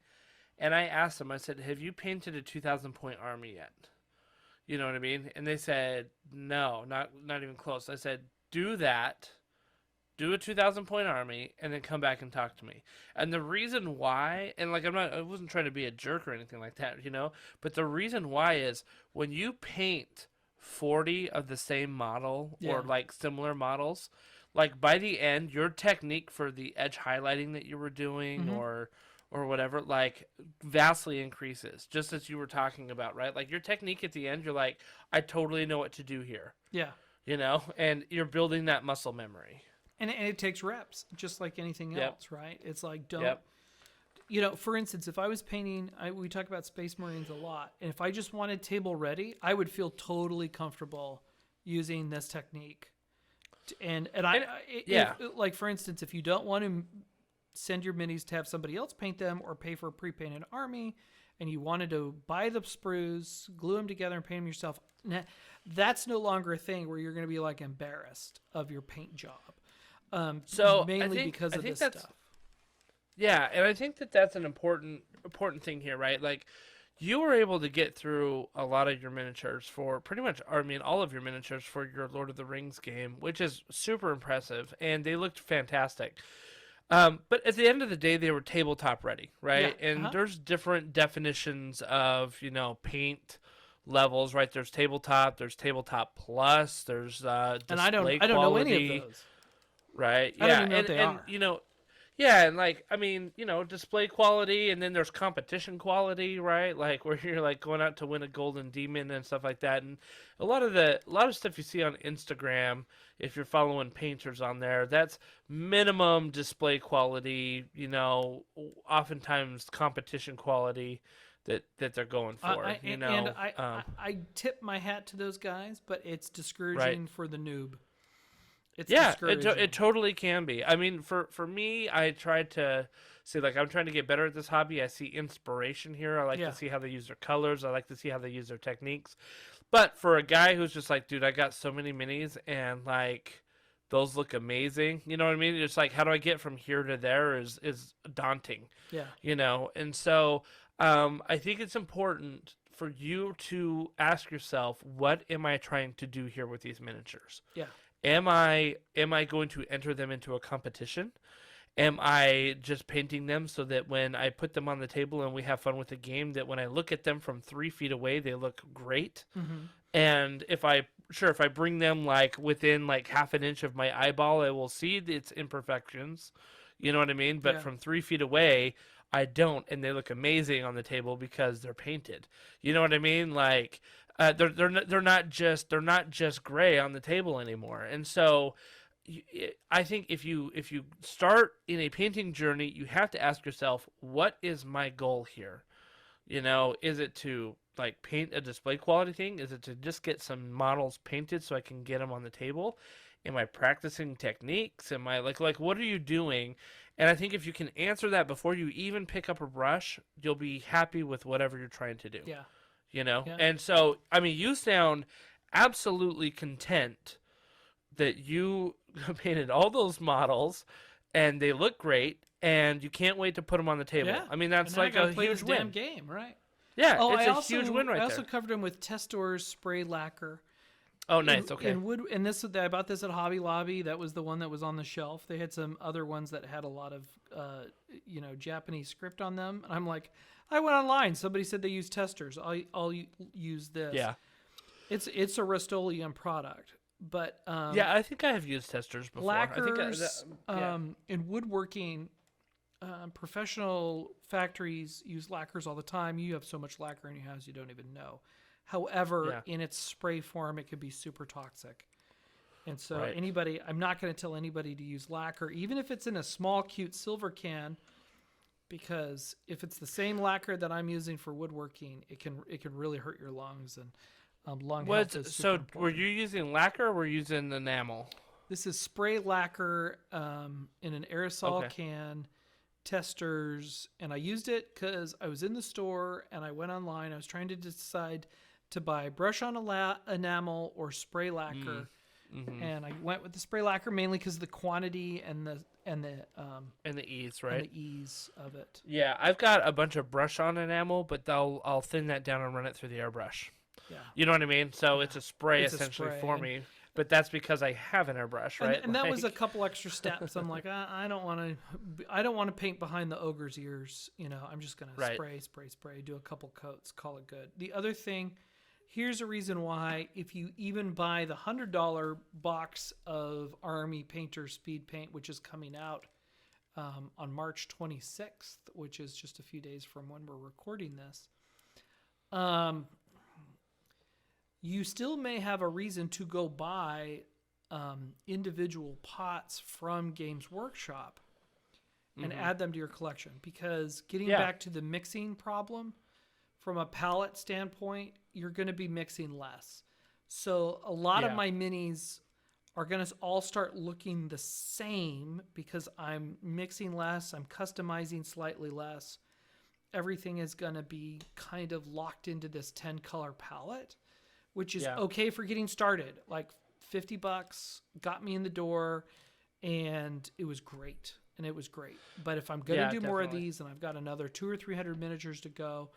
And I asked them, I said, have you painted a 2,000-point army yet? You know what I mean? And they said, no, not even close. I said, do that. Do a 2,000-point army, and then come back and talk to me. And the reason why, and like I wasn't trying to be a jerk or anything like that, but the reason why is when you paint 40 of the same model or like similar models, like by the end, your technique for the edge highlighting that you were doing or whatever, like vastly increases, just as you were talking about, right? Like your technique at the end, you're like, I totally know what to do here. Yeah. And you're building that muscle memory. And it takes reps, just like anything else, right? It's like, for instance, if I was painting, we talk about Space Marines a lot, and if I just wanted table ready, I would feel totally comfortable using this technique. Like for instance, if you don't want to send your minis to have somebody else paint them or pay for a pre-painted army, and you wanted to buy the sprues, glue them together, and paint them yourself, that's no longer a thing where you're going to be like embarrassed of your paint job. Mainly because of this stuff. Yeah, and I think that's an important thing here, right? Like, you were able to get through a lot of your miniatures for pretty much, all of your miniatures for your Lord of the Rings game, which is super impressive, and they looked fantastic. But at the end of the day, they were tabletop ready, right? Yeah. And there's different definitions of, paint levels, right? There's tabletop plus, there's display and I don't know any of those. Right. I don't even know what they are. And like, display quality, and then there's competition quality, right? Like where you're like going out to win a golden demon and stuff like that. And a lot of stuff you see on Instagram, if you're following painters on there, that's minimum display quality, oftentimes competition quality that they're going for. I tip my hat to those guys, but it's discouraging for the noob. It totally can be. I mean, for me, I try to say, like, I'm trying to get better at this hobby. I see inspiration here. I like to see how they use their colors. I like to see how they use their techniques. But for a guy who's just like, dude, I got so many minis and like those look amazing. You know what I mean? It's like, how do I get from here to there is daunting. Yeah. And so I think it's important for you to ask yourself, what am I trying to do here with these miniatures? Yeah. Am I going to enter them into a competition? Am I just painting them so that when I put them on the table and we have fun with the game, that when I look at them from 3 feet away, they look great? Mm-hmm. And if I bring them like within like half an inch of my eyeball, I will see its imperfections. You know what I mean? But from 3 feet away, I don't, and they look amazing on the table because they're painted. You know what I mean? Like, they're not just gray on the table anymore. And so I think if you start in a painting journey, you have to ask yourself, what is my goal here? Is it to like paint a display quality thing? Is it to just get some models painted so I can get them on the table? Am I practicing techniques? Am I like what are you doing? And I think if you can answer that before you even pick up a brush, you'll be happy with whatever you're trying to do. Yeah. Yeah. And so, I mean, you sound absolutely content that you painted all those models and they look great and you can't wait to put them on the table. Yeah. I mean, that's And like I gotta a play huge this damn win. game, right? Yeah, Oh, it's a huge win right I also there. covered them with Testor's spray lacquer. Oh, nice. Okay. In wood, and I bought this at Hobby Lobby. That was the one that was on the shelf. They had some other ones that had a lot of, Japanese script on them. And I'm like, I went online. Somebody said they use Testor's. I'll use this. Yeah. It's a Rust-Oleum product, but Yeah, I think I have used Testors before. lacquers in woodworking. Professional factories use lacquers all the time. You have so much lacquer in your house you don't even know. However, in its spray form, it could be super toxic. And so I'm not going to tell anybody to use lacquer, even if it's in a small, cute silver can, because if it's the same lacquer that I'm using for woodworking, it can really hurt your lungs, and lung health is super important. Were you using lacquer or were you using enamel? This is spray lacquer in an aerosol can, Testors, and I used it because I was in the store and I went online. I was trying to decide to buy brush on enamel or spray lacquer, and I went with the spray lacquer mainly because of the quantity and the ease, right? And the ease of it. Yeah, I've got a bunch of brush on enamel, but I'll thin that down and run it through the airbrush. Yeah, you know what I mean. So it's a spray It's a essentially spray, for me. But that's because I have an airbrush, right? And that was a couple extra steps. I'm like, I don't want to paint behind the ogre's ears. I'm just gonna spray, do a couple coats, call it good. The other thing, here's a reason why: if you even buy the $100 box of Army Painter Speedpaint, which is coming out on March 26th, which is just a few days from when we're recording this, you still may have a reason to go buy individual pots from Games Workshop and add them to your collection, because getting back to the mixing problem, from a palette standpoint, you're going to be mixing less. So a lot of my minis are going to all start looking the same because I'm mixing less, I'm customizing slightly less. Everything is going to be kind of locked into this 10 color palette, which is okay for getting started. Like $50 got me in the door, and it was great. But if I'm going to do more of these, and I've got another 200 or 300 miniatures to go,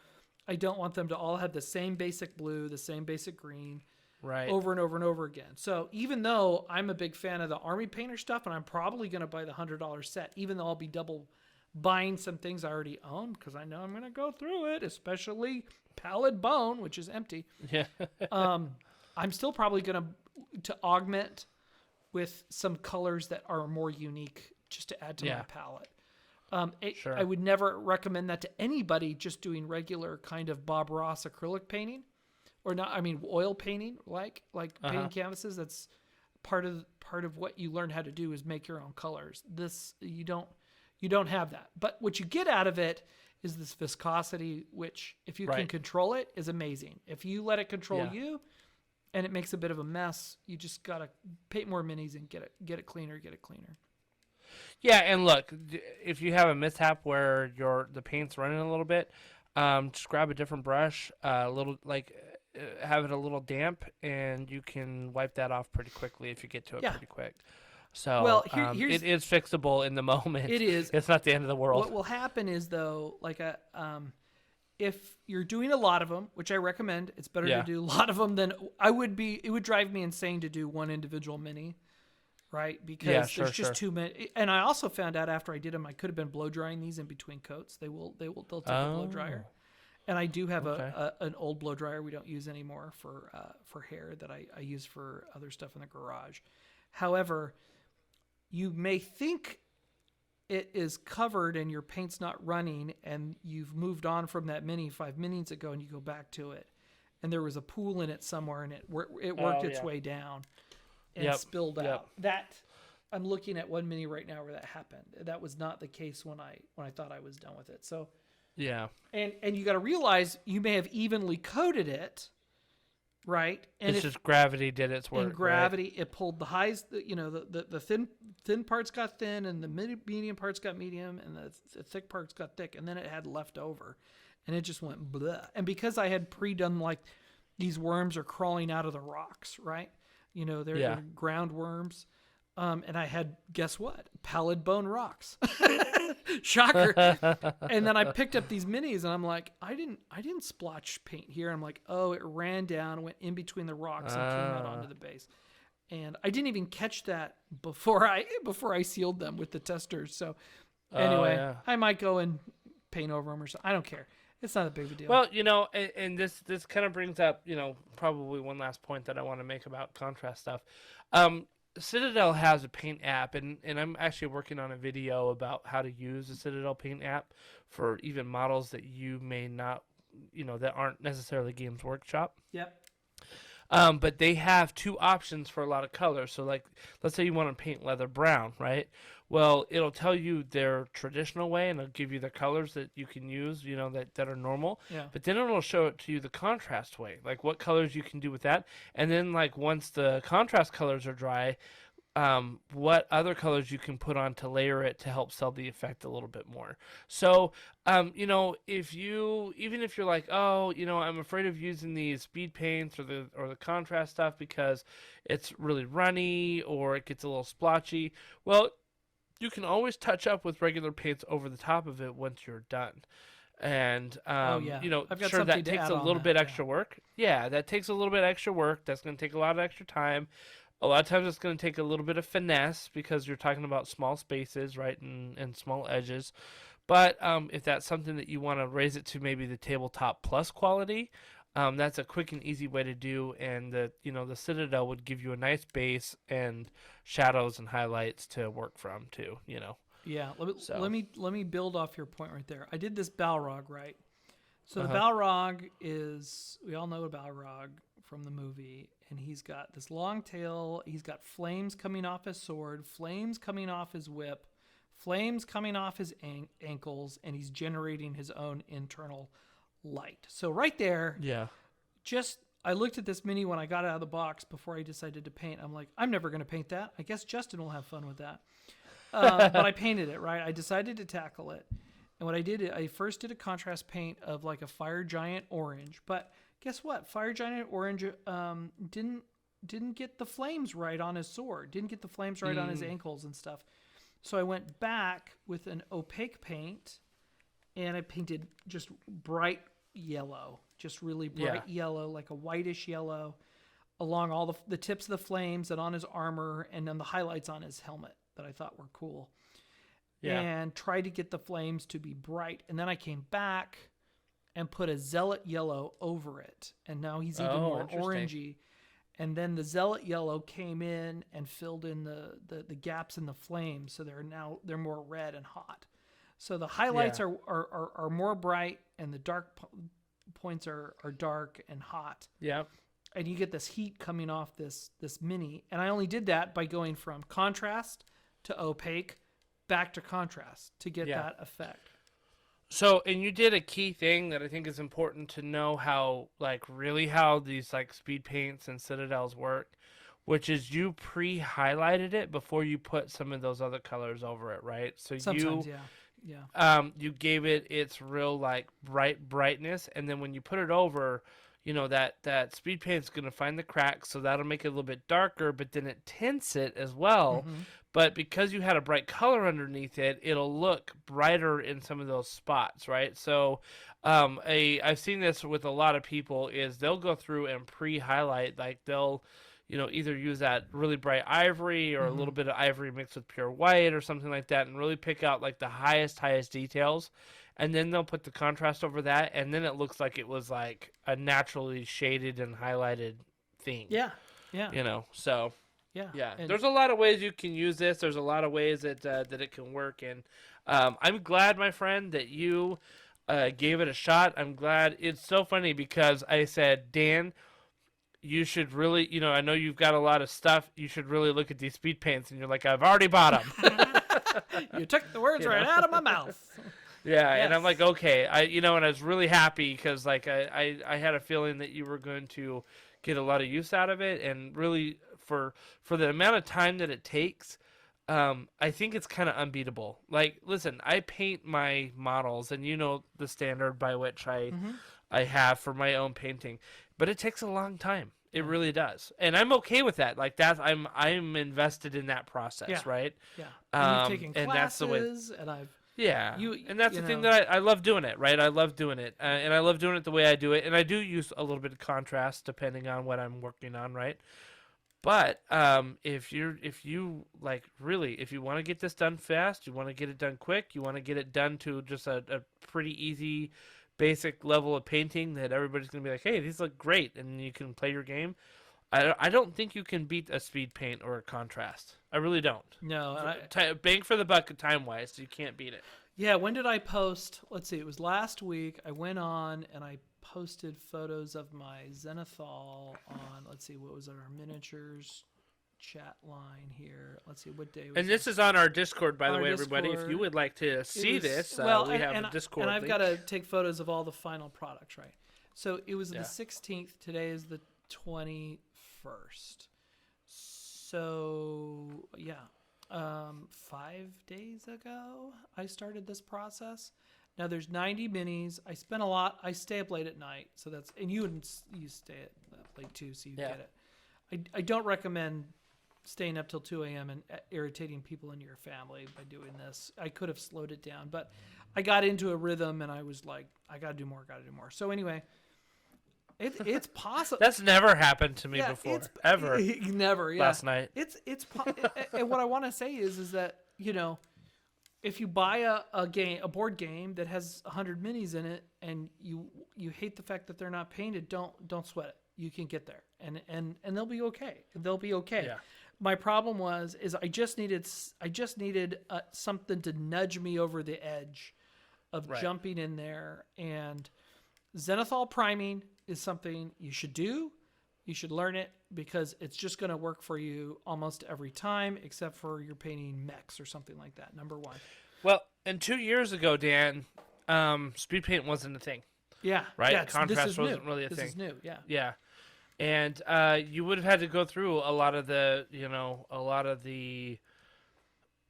I don't want them to all have the same basic blue, the same basic green, over and over and over again. So even though I'm a big fan of the Army Painter stuff, and I'm probably going to buy the $100 set, even though I'll be double buying some things I already own, because I know I'm going to go through it, especially Pallid Bone, which is empty. Yeah. I'm still probably going to augment with some colors that are more unique, just to add to my palette. I would never recommend that to anybody just doing regular kind of Bob Ross acrylic painting, or not. I mean, oil painting, like painting canvases. That's part of what you learn how to do, is make your own colors. This you don't have that. But what you get out of it is this viscosity, which, if you can control it, is amazing. If you let it control you, and it makes a bit of a mess, you just gotta paint more minis and get it cleaner. Yeah, and look, if you have a mishap where the paint's running a little bit, just grab a different brush, have it a little damp, and you can wipe that off pretty quickly if you get to it pretty quick. So it is fixable in the moment. It is. It's not the end of the world. What will happen is, though, if you're doing a lot of them, which I recommend, it's better to do a lot of them than it would drive me insane to do one individual mini, right? Because there's just too many. And I also found out after I did them, I could have been blow drying these in between coats. They'll take a blow dryer. And I do have an old blow dryer we don't use anymore for hair that I use for other stuff in the garage. However, you may think it is covered and your paint's not running, and you've moved on from that mini 5 minutes ago, and you go back to it, and there was a pool in it somewhere, and it worked its way down and spilled out. That I'm looking at one mini right now where that happened. That was not the case when I thought I was done with it. So and you got to realize you may have evenly coated it, right? And It's just gravity did its work. in gravity, it pulled the highs. The thin parts got thin, and the medium parts got medium, and the thick parts got thick, and then it had left over, and it just went blah. And because I had pre-done like these worms are crawling out of the rocks, right? They're ground worms. And I had, guess what? Pallid bone rocks. Shocker. And then I picked up these minis and I'm like, I didn't splotch paint here. I'm like, oh, it ran down, went in between the rocks and came out onto the base. And I didn't even catch that before I sealed them with the testers. So anyway, I might go and paint over them or something. I don't care. It's not a big deal. Well, and this kind of brings up, probably one last point that I want to make about contrast stuff. Citadel has a paint app, and I'm actually working on a video about how to use the Citadel paint app for even models that you may not, that aren't necessarily Games Workshop. Yep. But they have two options for a lot of colors. So, like, let's say you want to paint leather brown, right? Well, it'll tell you their traditional way, and it'll give you the colors that you can use, that are normal. Yeah. But then it'll show it to you the contrast way, like what colors you can do with that. And then, like, once the contrast colors are dry, what other colors you can put on to layer it to help sell the effect a little bit more. So, even if you're like, oh, I'm afraid of using these speed paints or the contrast stuff because it's really runny or it gets a little splotchy, well, you can always touch up with regular paints over the top of it once you're done. And, I've got sure, that to takes add a on little that, bit extra work. Yeah, that takes a little bit extra work. That's going to take a lot of extra time. A lot of times it's going to take a little bit of finesse because you're talking about small spaces, right, and small edges. But if that's something that you want to raise it to maybe the tabletop plus quality, that's a quick and easy way to do. And the Citadel would give you a nice base and shadows and highlights to work from too. Yeah. Let me build off your point right there. I did this Balrog, right? So the Balrog we all know Balrog from the movie, and he's got this long tail. He's got flames coming off his sword, flames coming off his whip, flames coming off his ankles, and he's generating his own internal light. So right there, I looked at this mini when I got it out of the box before I decided to paint. I'm like, I'm never going to paint that. I guess Justin will have fun with that. But I painted it, right? I decided to tackle it. And what I did, I first did a contrast paint of like a Fire Giant orange. But guess what? Fire Giant orange didn't get the flames right on his sword. Didn't get the flames right on his ankles and stuff. So I went back with an opaque paint, and I painted just bright yellow, just really bright yellow, like a whitish yellow, along all the tips of the flames and on his armor, and then the highlights on his helmet that I thought were cool. Yeah. And tried to get the flames to be bright. And then I came back and put a Zealot yellow over it. And now he's even more orangey. And then the Zealot yellow came in and filled in the gaps in the flames. So they're more red and hot. So the highlights are more bright, and the dark points are dark and hot. Yeah. And you get this heat coming off this mini. And I only did that by going from contrast to opaque back to contrast to get that effect. So, and you did a key thing that I think is important to know how these like speed paints and Citadels work, which is you pre-highlighted it before you put some of those other colors over it, right? So sometimes, you gave it its real like brightness, and then when you put it over, that speed paint's going to find the cracks, so that'll make it a little bit darker, but then it tints it as well. Mm-hmm. But because you had a bright color underneath it, it'll look brighter in some of those spots, right? So I've seen this with a lot of people is they'll go through and pre-highlight, like they'll, either use that really bright ivory or a little bit of ivory mixed with pure white or something like that, and really pick out like the highest details. And then they'll put the contrast over that, and then it looks like it was like a naturally shaded and highlighted thing. Yeah. So... Yeah. And there's a lot of ways you can use this. There's a lot of ways that it can work. And I'm glad, my friend, that you gave it a shot. I'm glad. It's so funny because I said, Dan, you should really, I know you've got a lot of stuff. You should really look at these speed paints. And you're like, I've already bought them. You took the words right out of my mouth. Yeah, yes. And I'm like, okay. And I was really happy because like I had a feeling that you were going to get a lot of use out of it, and really for the amount of time that it takes, I think it's kind of unbeatable. Like, listen, I paint my models, and you know the standard by which I have for my own painting, but it takes a long time. It really does, and I'm okay with that. Like that, I'm invested in that process, right? Yeah, and you've taken and classes, that's the way. and I've And that's the thing that I love doing it, right? I love doing it, and I love doing it the way I do it, and I do use a little bit of contrast depending on what I'm working on, right? But if you like really, if you want to get this done fast, you want to get it done quick, you want to get it done to just a pretty easy, basic level of painting that everybody's gonna be like, hey, these look great, and you can play your game. I don't think you can beat a speed paint or a contrast. I really don't. No, Bang for the buck time wise, you can't beat it. Yeah, when did I post? Let's see, it was last week. I went on and I posted photos of my Xenothal on, let's see, what was it, our miniatures chat line here. Let's see, what day was And this is on our Discord, by the Our way, everybody. If Discord. you would like to see this, we have a Discord And I've link. got to take photos of all the final products, right? So it was Yeah. the 16th. Today is the 21st. So, yeah. 5 days ago, I started this process. Now there's 90 minis. I spent a lot. I stay up late at night, so that's, and you stay up late too, so you get it. I don't recommend staying up till 2 a.m. and irritating people in your family by doing this. I could have slowed it down, but I got into a rhythm and I was like, I got to do more. So anyway, it's possible. That's never happened to me before, ever. Never, yeah. Last night. And what I want to say is that, you know, if you buy a board game that has 100 minis in it and you hate the fact that they're not painted, don't sweat it. You can get there, and they'll be okay. They'll be okay. Yeah. My problem is I just needed something to nudge me over the edge of jumping in there. And Xenothal Priming is something you should do. You should learn it because it's just going to work for you almost every time, except for you're painting mechs or something like that. Number one. Well, and 2 years ago, Dan, speed paint wasn't a thing. Yeah. Right? Yeah, Contrast wasn't really a thing. This is new, yeah. Yeah. And you would have had to go through a lot of the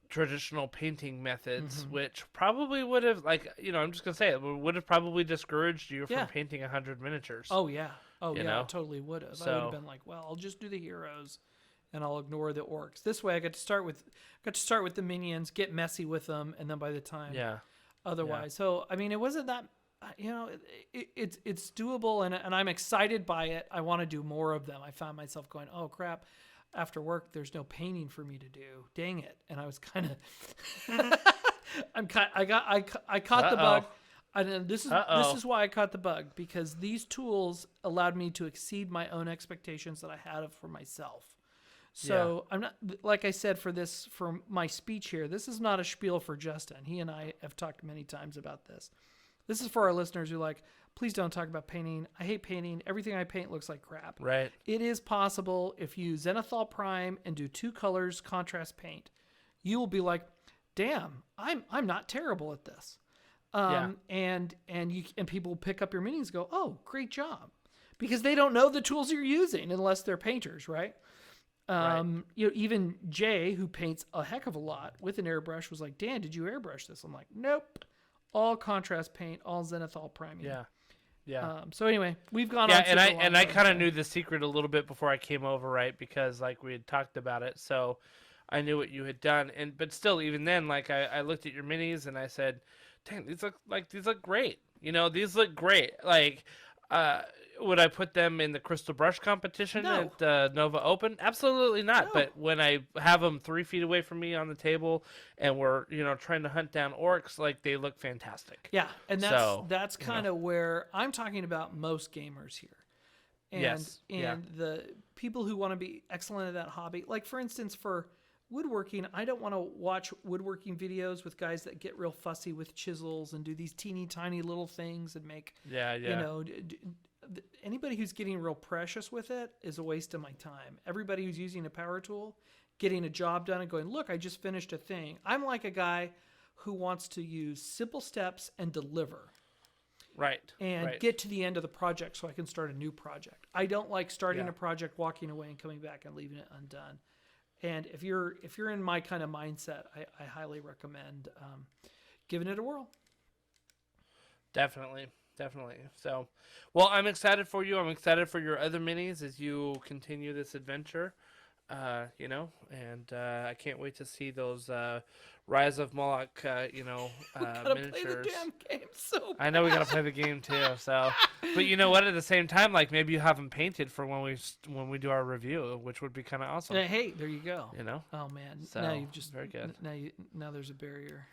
traditional painting methods, which probably would have, I'm just going to say it, would have probably discouraged you from painting 100 miniatures. Oh, yeah. Oh, You yeah, know? it totally would have. I So- would have been like, well, I'll just do the heroes and I'll ignore the orcs. This way I got to start with the minions, get messy with them, and then by the time otherwise. So, I mean, it wasn't that, it's doable, and I'm excited by it. I want to do more of them. I found myself going, oh crap, after work there's no painting for me to do. Dang it. And I was kind of I caught the bug. And this is why I caught the bug, because these tools allowed me to exceed my own expectations that I had for myself. So I'm not, like I said, for my speech here, this is not a spiel for Justin. He and I have talked many times about this. This is for our listeners who please don't talk about painting. I hate painting. Everything I paint looks like crap. Right. It is possible if you Xenothal Prime and do 2 colors contrast paint, you will be like, damn, I'm not terrible at this. And people pick up your minis and go, oh, great job, because they don't know the tools you're using unless they're painters, right? Even Jay, who paints a heck of a lot with an airbrush, was like, Dan, did you airbrush this? I'm like, nope, all contrast paint, all Xenothal Priming. Yeah. So anyway, we've gone on. Yeah, and I kind of knew the secret a little bit before I came over, right? Because we had talked about it, so I knew what you had done. But still, even then, I looked at your minis and I said, dang, these look great. These look great. Would I put them in the Crystal Brush competition at Nova Open? Absolutely not. No. But when I have them 3 feet away from me on the table and we're, trying to hunt down orcs, they look fantastic. Yeah, and that's kind of where I'm talking about most gamers here. And the people who want to be excellent at that hobby, like for instance, for woodworking, I don't want to watch woodworking videos with guys that get real fussy with chisels and do these teeny tiny little things and make, anybody who's getting real precious with it is a waste of my time. Everybody who's using a power tool, getting a job done and going, look, I just finished a thing. I'm like a guy who wants to use simple steps and deliver. Right. and right. get to the end of the project so I can start a new project. I don't like starting Yeah. a project, walking away, and coming back and leaving it undone. And if you're in my kind of mindset, I highly recommend giving it a whirl. Definitely. So, well, I'm excited for you. I'm excited for your other minis as you continue this adventure. And I can't wait to see those Rise of Moloch, Gotta miniatures. play the damn game so I know we gotta play the game too. So, but you know what? At the same time, like maybe you have them painted for when we do our review, which would be kind of awesome. Hey, there you go. You know? Oh man, So, now you've just very good. Now there's a barrier.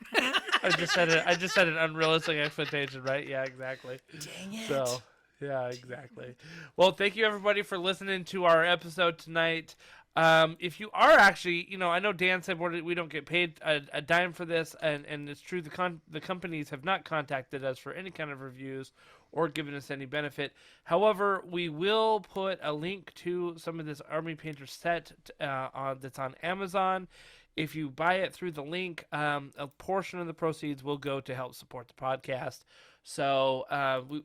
I just said an unrealistic expectation, right? Yeah, exactly. Dang it. So, yeah, exactly. Well, thank you everybody for listening to our episode tonight. If you are actually, I know Dan said we don't get paid a dime for this, and it's true. The companies have not contacted us for any kind of reviews or given us any benefit. However, we will put a link to some of this Army Painter set that's on Amazon. If you buy it through the link, a portion of the proceeds will go to help support the podcast. So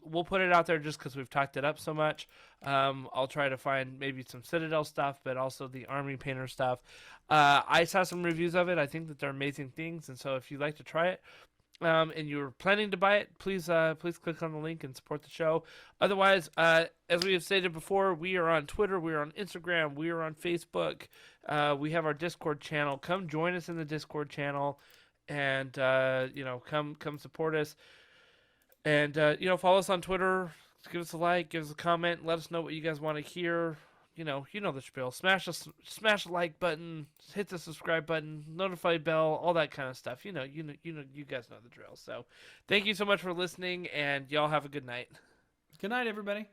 we'll put it out there just because we've talked it up so much. I'll try to find maybe some Citadel stuff, but also the Army Painter stuff. I saw some reviews of it. I think that they're amazing things. And so if you'd like to try it and you're planning to buy it, please click on the link and support the show. Otherwise, as we have stated before, we are on Twitter, we are on Instagram, we are on Facebook. We have our Discord channel. Come join us in the Discord channel and, come support us. And, follow us on Twitter. Give us a like, give us a comment. Let us know what you guys want to hear. You know the spiel. Smash the like button, hit the subscribe button, notify bell, all that kind of stuff. You guys know the drill. So thank you so much for listening, and y'all have a good night. Good night, everybody.